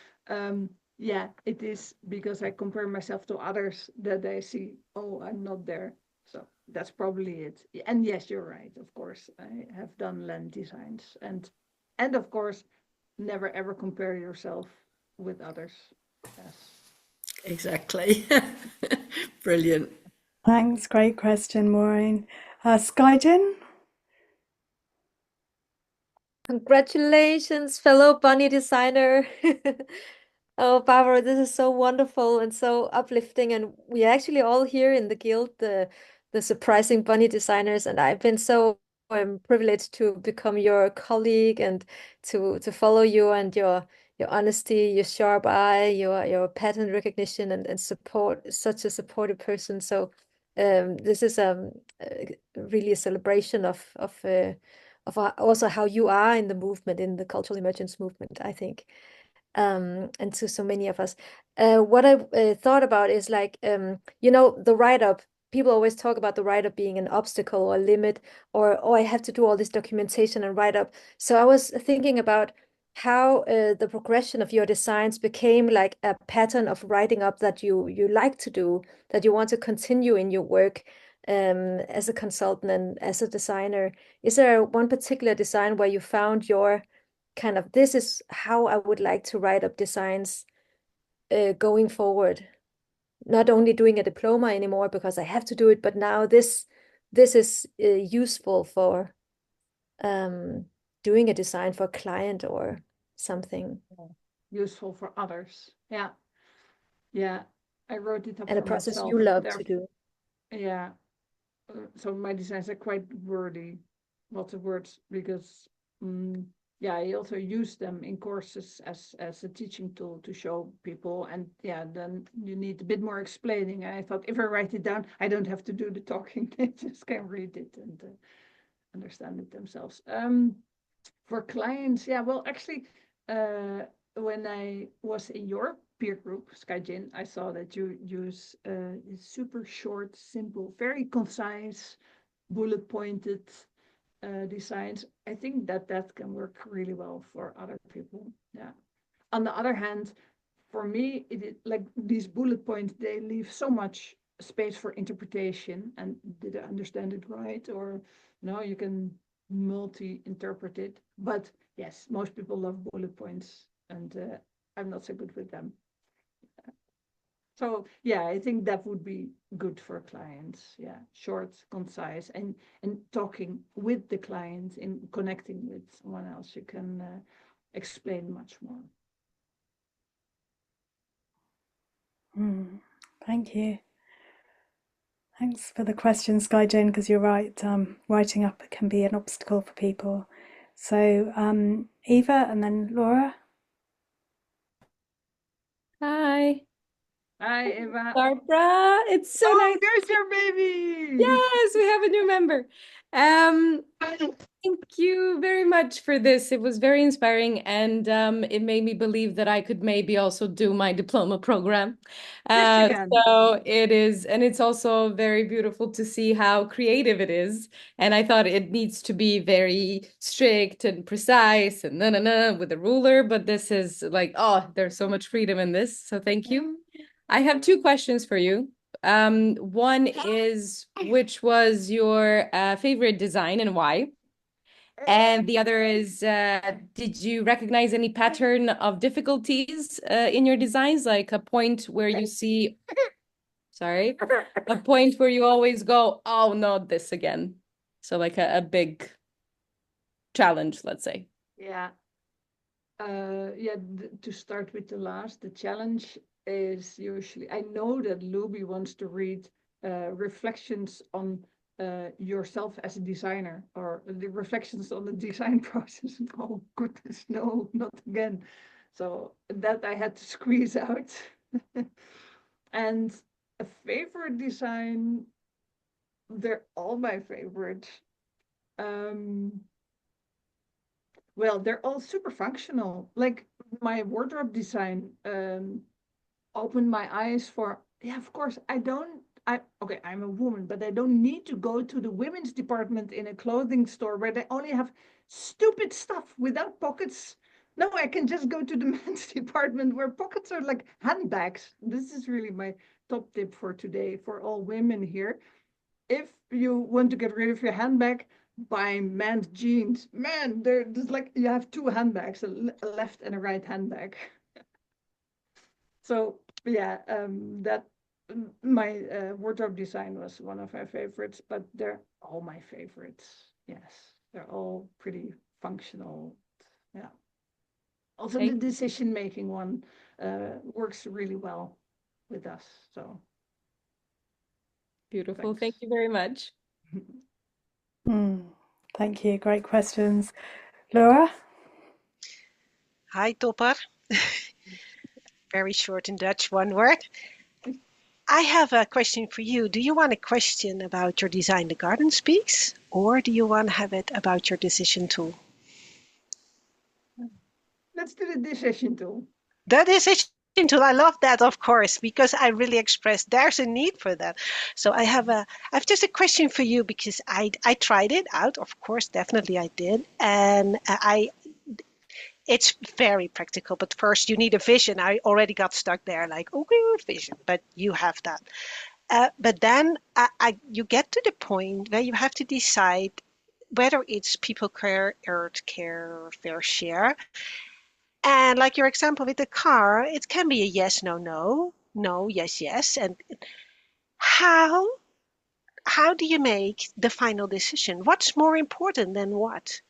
yeah, it is because I compare myself to others that I see, oh, I'm not there. So that's probably it. And yes, you're right. Of course, I have done land designs, and of course, never ever compare yourself with others. Yes. Exactly. Brilliant. Thanks, great question, Maureen. Skyjin? Congratulations, fellow bunny designer. Oh, Barbara, this is so wonderful and so uplifting. And we actually all here in the guild, the surprising bunny designers, and I've been so privileged to become your colleague and to follow you and your honesty, your sharp eye, your pattern recognition and support, such a supportive person. So this is really a celebration of also how you are in the movement, in the cultural emergence movement, I think, and to so many of us. What I thought about is like, the write-up. People always talk about the write-up being an obstacle or a limit, or oh, I have to do all this documentation and write-up. So I was thinking about how the progression of your designs became like a pattern of writing up that you like to do, that you want to continue in your work as a consultant and as a designer. Is there one particular design where you found your kind of, this is how I would like to write up designs going forward? Not only doing a diploma anymore because I have to do it, but now this is useful for doing a design for a client or something, Useful for others. Yeah. Yeah. I wrote it up and a for process myself. you love to do. Yeah. So my designs are quite wordy, lots of words, because yeah, I also use them in courses as a teaching tool to show people. And yeah, then you need a bit more explaining. And I thought if I write it down, I don't have to do the talking. They just can read it and understand it themselves. For clients, yeah, well, actually, when I was in your peer group, Skyjin, I saw that you use super short, simple, very concise, bullet pointed designs. I think that can work really well for other people. Yeah. On the other hand, for me, like these bullet points, they leave so much space for interpretation. And did I understand it right? Or no, you can multi-interpret it. But yes, most people love bullet points, and I'm not so good with them. So yeah, I think that would be good for clients. Yeah, short, concise, and talking with the client, in connecting with someone else, you can explain much more. Thank you. Thanks for the question, Skyjin, because you're right. Writing up can be an obstacle for people. So Eva and then Laura. Hi, Hi, Eva. Barbara. It's so nice. Oh, there's your baby. Yes, we have a new member. Thank you very much for this. It was very inspiring, and it made me believe that I could maybe also do my diploma program. Yes, you can. So it is, and it's also very beautiful to see how creative it is. And I thought it needs to be very strict and precise and with a ruler, but this is like, oh, there's so much freedom in this. So thank you. I have two questions for you. One is, which was your favorite design and why? And the other is, did you recognize any pattern of difficulties in your designs, like a point where you see, sorry, a point where you always go, oh, not this again. So like a big challenge, let's say. Yeah. Yeah, to start with the last, the challenge is usually, I know that Looby wants to read reflections on yourself as a designer, or the reflections on the design process. Oh goodness, no, not again. So that I had to squeeze out. And a favorite design, they're all my favorite. Well, they're all super functional. Like my wardrobe design opened my eyes for, yeah, of course, okay, I'm a woman, but I don't need to go to the women's department in a clothing store where they only have stupid stuff without pockets No, I can just go to the men's department where pockets are like handbags. This is really my top tip for today for all women here. If you want to get rid of your handbag, buy men's jeans. Man, there's like you have two handbags, a left and a right handbag. So yeah, that my wardrobe design was one of my favorites, but they're all my favorites. Yes, they're all pretty functional. Yeah. Also, the Thank decision-making one works really well with us. So Beautiful. thanks. Thank you very much. Thank you. Great questions. Laura? Hi, Topper. Very short in Dutch, one word. I have a question for you. Do you want a question about your Design the Garden Speaks, or do you want to have it about your decision tool? Let's do the decision tool. The decision tool, I love that, of course, because I really expressed there's a need for that. So I have just a question for you because I tried it out. Of course, definitely I did, and it's very practical, but first you need a vision. I already got stuck there, like, okay, vision, but you have that. But then you get to the point where you have to decide whether it's people care, earth care, or fair share. And like your example with the car, it can be a yes, no, no, no, yes, yes. And how do you make the final decision? What's more important than what?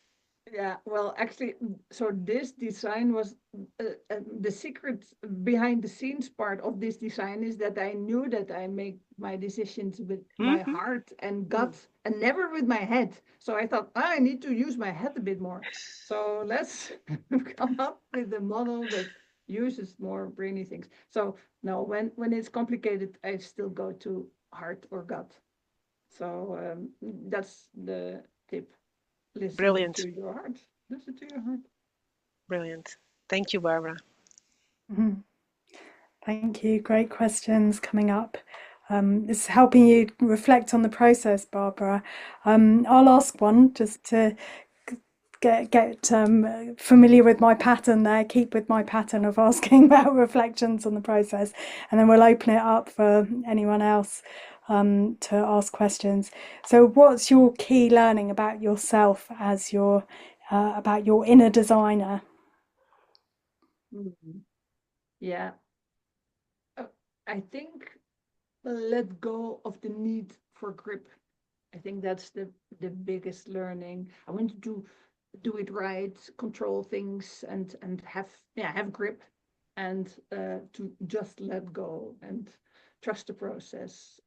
Yeah, well, actually, so this design was the secret behind the scenes part of this design is that I knew that I make my decisions with my heart and gut and never with my head. So I thought, I need to use my head a bit more. So let's come up with a model that uses more brainy things. So no, when it's complicated, I still go to heart or gut. So that's the tip. Listen Brilliant. to your heart. Listen to your heart. Brilliant. Thank you, Barbara. Thank you. Great questions coming up. It's helping you reflect on the process, Barbara. I'll ask one just to get familiar with my pattern there, keep with my pattern of asking about reflections on the process, and then we'll open it up for anyone else to ask questions. So what's your key learning about yourself as about your inner designer? Yeah. I think let go of the need for grip. I think that's the biggest learning. I want to do it right, control things, and have grip, and to just let go and trust the process.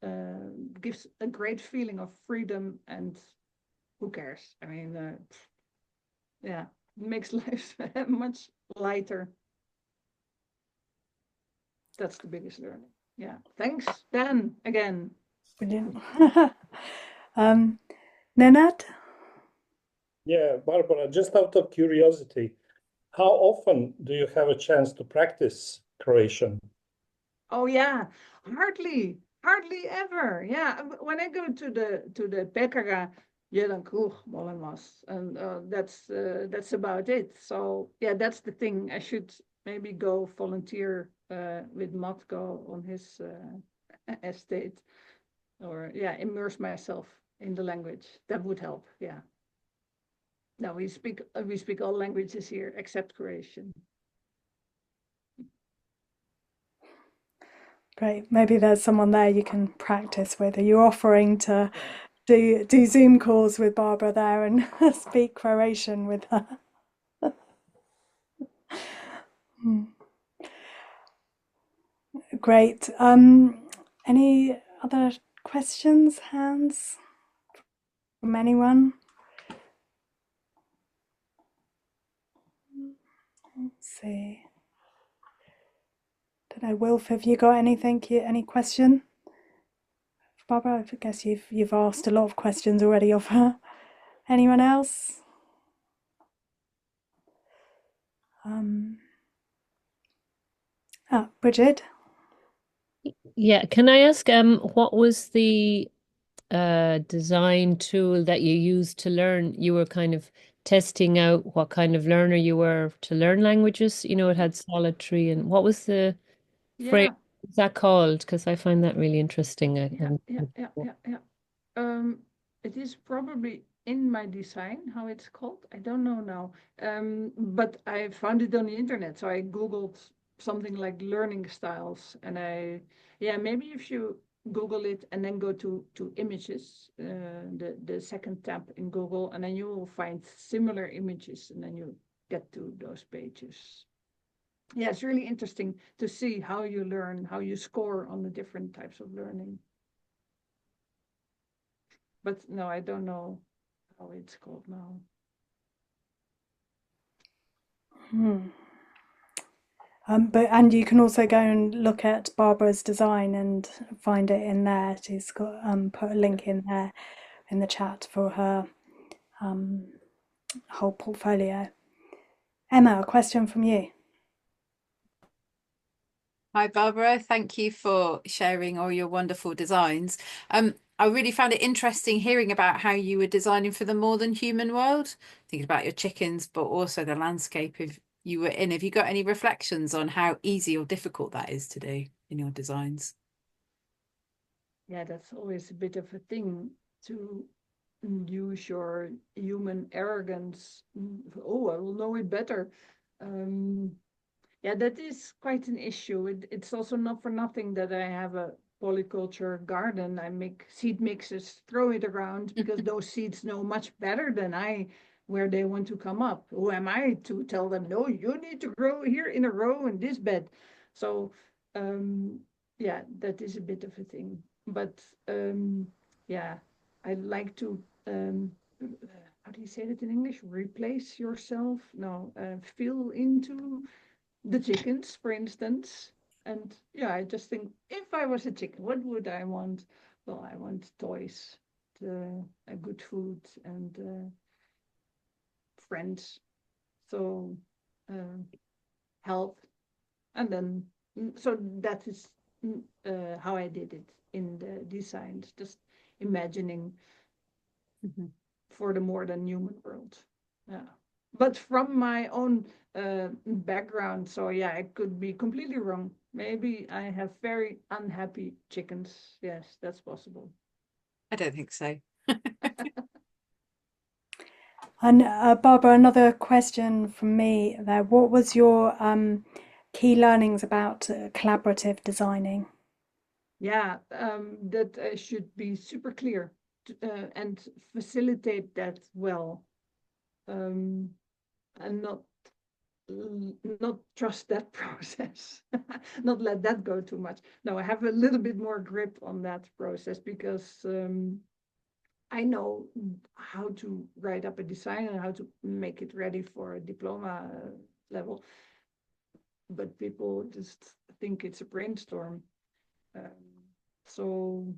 Gives a great feeling of freedom, and who cares? I mean, yeah, it makes life much lighter. That's the biggest learning. Yeah. Thanks, Dan, again. Brilliant. Nenad? Yeah, Barbara, just out of curiosity, how often do you have a chance to practice Croatian? Oh yeah, hardly ever. Yeah, when I go to the pekara, jedan kruh, molim vas, and that's about it. So yeah, that's the thing. I should maybe go volunteer with Matko on his estate, or yeah, immerse myself in the language. That would help. Yeah. No, we speak all languages here except Croatian. Great. Maybe there's someone there you can practice with. Are you offering to do Zoom calls with Barbara there and speak Croatian with her? Great. Any other questions, hands from anyone? Let's see. Don't know, Wilf, have you got anything? Any question? Barbara, I guess you've asked a lot of questions already of her. Anyone else? Bridget? Yeah, can I ask what was the design tool that you used to learn? You were kind of testing out what kind of learner you were to learn languages. You know, it had solitary and what was the phrase? Yeah, What's that called? Because I find that really interesting. It is probably in my design, how it's called. I don't know now. But I found it on the internet. So I Googled something like learning styles. And maybe if you Google it and then go to images, the second tab in Google, and then you will find similar images, and then you get to those pages. Yeah, it's really interesting to see how you learn, how you score on the different types of learning. But no, I don't know how it's called now. And you can also go and look at Barbara's design and find it in there. She's got put a link in there in the chat for her whole portfolio. Emma, a question from you. Hi, Barbara. Thank you for sharing all your wonderful designs. I really found it interesting hearing about how you were designing for the more than human world, thinking about your chickens, but also the landscape you were in. Have you got any reflections on how easy or difficult that is to do in your designs? Yeah, that's always a bit of a thing to use your human arrogance. Oh, I will know it better. Yeah, that is quite an issue. It's also not for nothing that I have a polyculture garden. I make seed mixes, throw it around because those seeds know much better than I where they want to come up. Who am I to tell them, no, you need to grow here in a row in this bed? So yeah, that is a bit of a thing. But yeah, I like to how do you say that in English? Replace yourself? No, feel into the chickens, for instance. And yeah, I just think if I was a chicken, what would I want? Well, I want toys, good food, and friends. So health, and then so that is how I did it in the designs. Just imagining for the more than human world. Yeah. But from my own background, so yeah, I could be completely wrong. Maybe I have very unhappy chickens. Yes, that's possible. I don't think so. And Barbara, another question from me there. What was your key learnings about collaborative designing? Yeah, that should be super clear and facilitate that well, and not trust that process, not let that go too much. No, I have a little bit more grip on that process because I know how to write up a design and how to make it ready for a diploma level, but people just think it's a brainstorm. So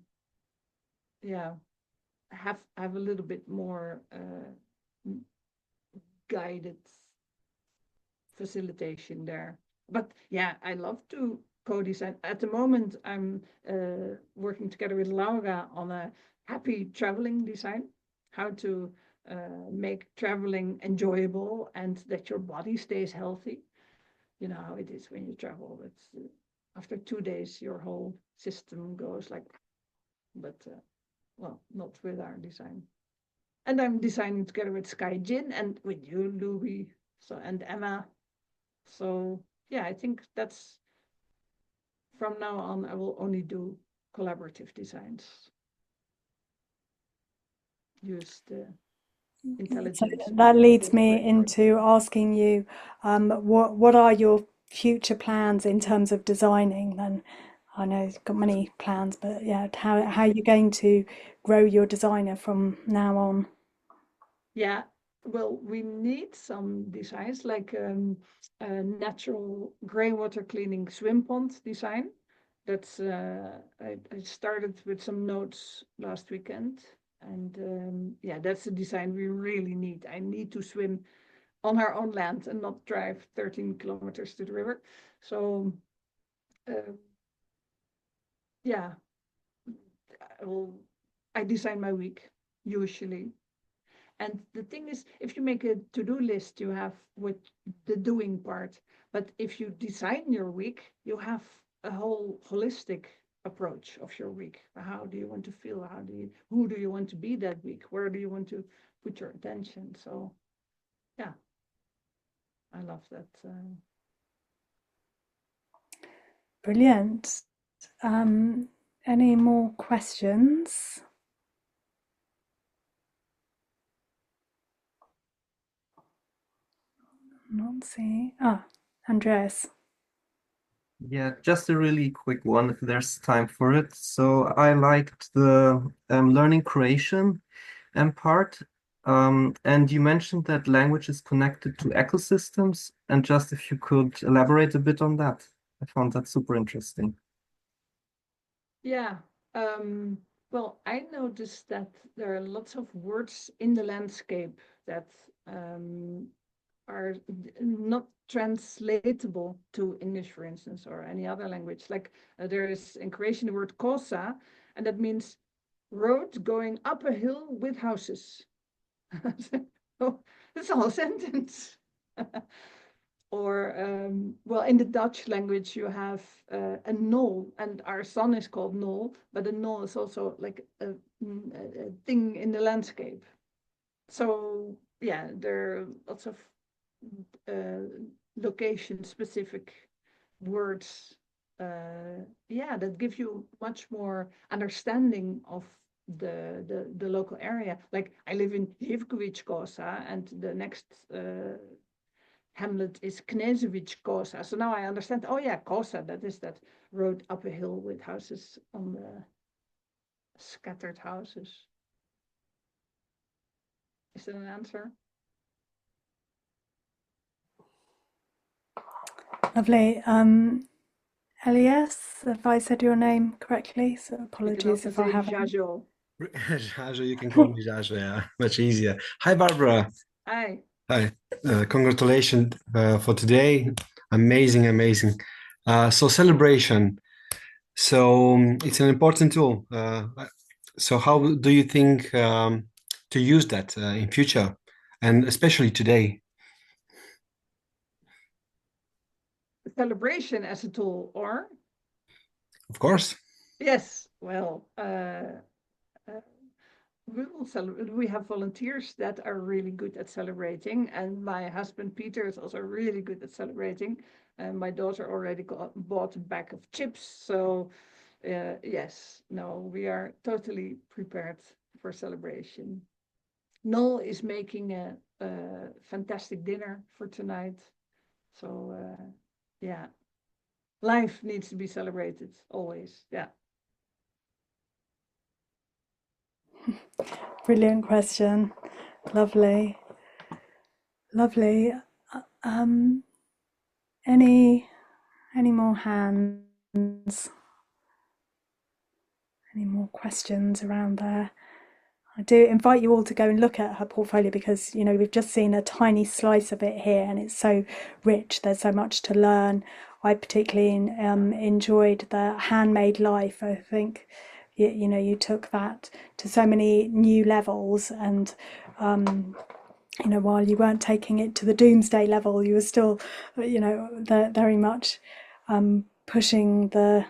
yeah, have a little bit more guided facilitation there. But yeah, I love to co-design. At the moment, I'm working together with Laura on a happy traveling design, how to make traveling enjoyable and that your body stays healthy. You know how it is when you travel. It's after 2 days, your whole system goes like, but well, not with our design. And I'm designing together with Sky Jin and with you, Looby, and Emma. So yeah, I think that's from now on, I will only do collaborative designs. Use the intelligence. So that leads me into asking you, what are your future plans in terms of designing? Then I know you've got many plans, but yeah, how are you going to grow your designer from now on? Yeah, well, we need some designs like a natural grey water cleaning swim pond design. That's I started with some notes last weekend, and yeah, that's a design we really need. I need to swim on our own land and not drive 13 kilometers to the river. So yeah, I design my week usually. And the thing is, if you make a to-do list, you have with the doing part. But if you design your week, you have a whole holistic approach of your week. How do you want to feel? Who do you want to be that week? Where do you want to put your attention? So, yeah, I love that. Brilliant. Any more questions? Not seeing. Andreas. Yeah, just a really quick one if there's time for it. So I liked the learning creation part. And you mentioned that language is connected to ecosystems, and just if you could elaborate a bit on that. I found that super interesting. Yeah. Well, I noticed that there are lots of words in the landscape that are not translatable to English, for instance, or any other language. Like there is in Croatian the word kosa, and that means road going up a hill with houses. Oh, that's a whole sentence. Or, well, in the Dutch language, you have a knoll, and our son is called knoll, but a knoll is also like a thing in the landscape. So, yeah, there are lots of location-specific words, yeah, that give you much more understanding of the local area. Like I live in Hivkovic Kosa, and the next hamlet is Knežević Kosa. So now I understand, oh yeah, Kosa, that is that road up a hill with houses on the scattered houses. Is that an answer? Lovely. Elias, if I said your name correctly, so You can apologies also if I say haven't. Jajo. Jajo, you can call me Jajo, yeah, much easier. Hi, Barbara. Hi. Hi. Congratulations for today. Amazing, amazing. So celebration. So it's an important tool. So how do you think to use that in future, and especially today? Celebration as a tool, or? Of course. Yes, well, we have volunteers that are really good at celebrating, and my husband Peter is also really good at celebrating, and my daughter already bought a bag of chips. So yes, no, we are totally prepared for celebration. Noel is making a fantastic dinner for tonight. So yeah, life needs to be celebrated always. Yeah. Brilliant question. Lovely. Lovely. Any more hands? Any more questions around there? I do invite you all to go and look at her portfolio, because we've just seen a tiny slice of it here, and it's so rich. There's so much to learn. I particularly enjoyed the handmade life. I think you took that to so many new levels, and while you weren't taking it to the doomsday level, you were still very much pushing the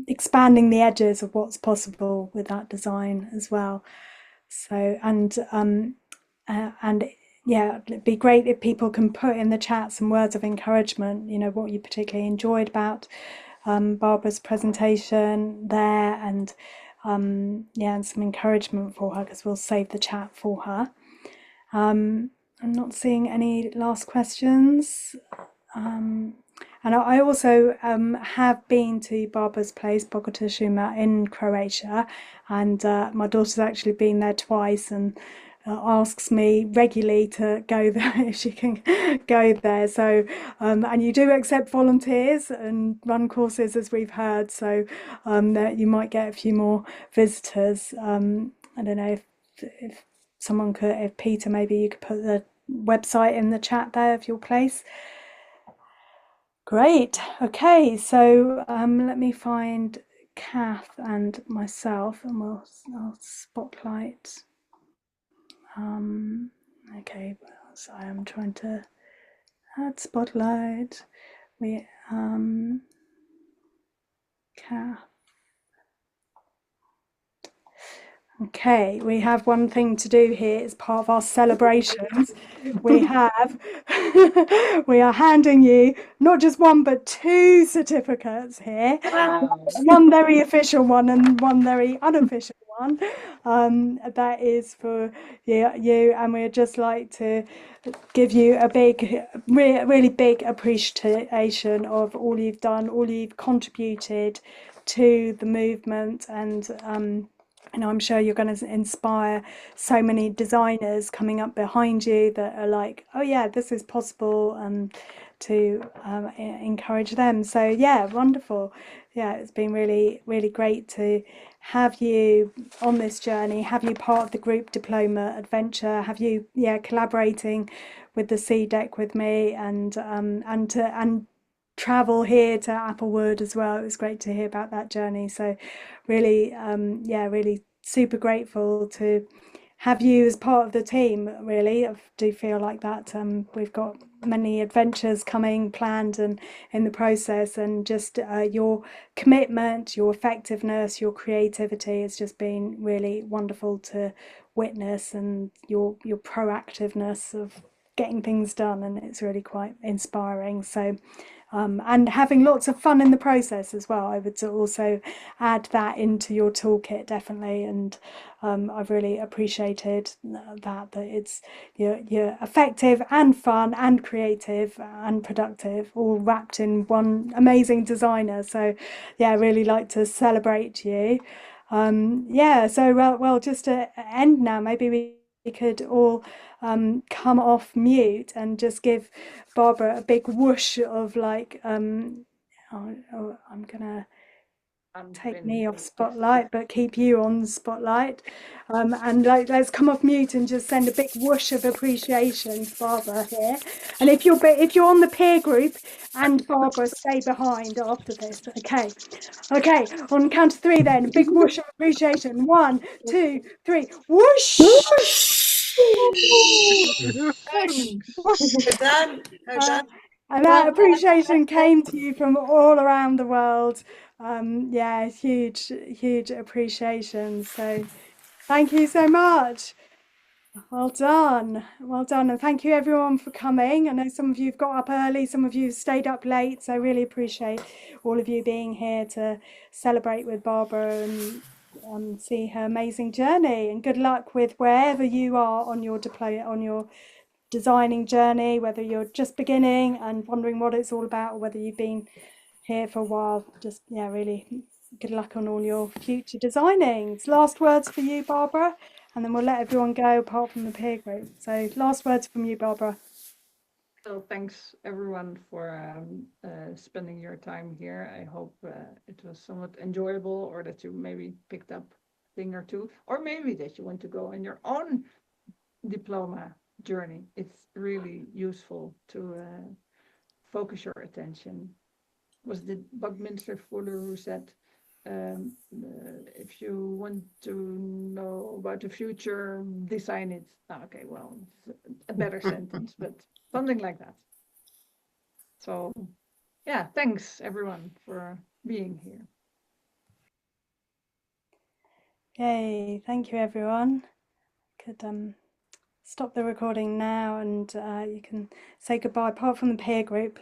expanding the edges of what's possible with that design as well. So and yeah, it'd be great if people can put in the chat some words of encouragement, what you particularly enjoyed about Barbara's presentation there, and yeah, and some encouragement for her, because we'll save the chat for her. I'm not seeing any last questions. And I also have been to Barbara's place, Bogota Šuma, in Croatia, and my daughter's actually been there twice, and asks me regularly to go there if she can go there. So, and you do accept volunteers and run courses, as we've heard, so that you might get a few more visitors. I don't know if someone could, if Peter, maybe you could put the website in the chat there of your place. Great. Okay, so let me find Kath and myself, and I'll spotlight Okay, so I am trying to add spotlight. We Okay, we have one thing to do here as part of our celebrations. We have we are handing you not just one but two certificates here. One very official one and one very unofficial one. That is for you, and we'd just like to give you a big, really big appreciation of all you've done, all you've contributed to the movement, and I'm sure you're going to inspire so many designers coming up behind you that are like, oh yeah, this is possible, to encourage them. So yeah, wonderful. Yeah, it's been really, really great to have you on this journey, have you part of the group diploma adventure, have you collaborating with the C deck with me, and travel here to Applewood as well. It was great to hear about that journey. So really, really super grateful to have you as part of the team. Really, I do feel like that. We've got many adventures coming planned and in the process, and just your commitment, your effectiveness, your creativity has just been really wonderful to witness, and your proactiveness of getting things done, and it's really quite inspiring. So and having lots of fun in the process as well. I would also add that into your toolkit, definitely. And I've really appreciated that it's you're effective and fun and creative and productive, all wrapped in one amazing designer. So yeah, I really like to celebrate you. So well, just to end now, maybe we could all come off mute and just give Barbara a big whoosh of like, I'm gonna take me off spotlight, but keep you on spotlight. And like, let's come off mute and just send a big whoosh of appreciation to Barbara here. And if you're on the peer group, and Barbara, stay behind after this. Okay, on the count of three then, big whoosh of appreciation. 1, 2, 3, whoosh! Done. And that appreciation came to you from all around the world. Huge appreciation. So thank you so much. Well done, and thank you everyone for coming. I know some of you have got up early, some of you stayed up late, so I really appreciate all of you being here to celebrate with Barbara and see her amazing journey. And good luck with wherever you are on your designing journey, whether you're just beginning and wondering what it's all about, or whether you've been here for a while. Just really good luck on all your future designings. Last words for you, Barbara, and then we'll let everyone go apart from the peer group. So last words from you, Barbara. So thanks everyone for spending your time here. I hope it was somewhat enjoyable, or that you maybe picked up a thing or two, or maybe that you want to go on your own diploma journey. It's really useful to focus your attention. Was it Buckminster Fuller who said, if you want to know about the future, design it. Okay, well, it's a better sentence, but something like that. So yeah, thanks everyone for being here. Yay, thank you everyone. Could stop the recording now, and you can say goodbye apart from the peer group.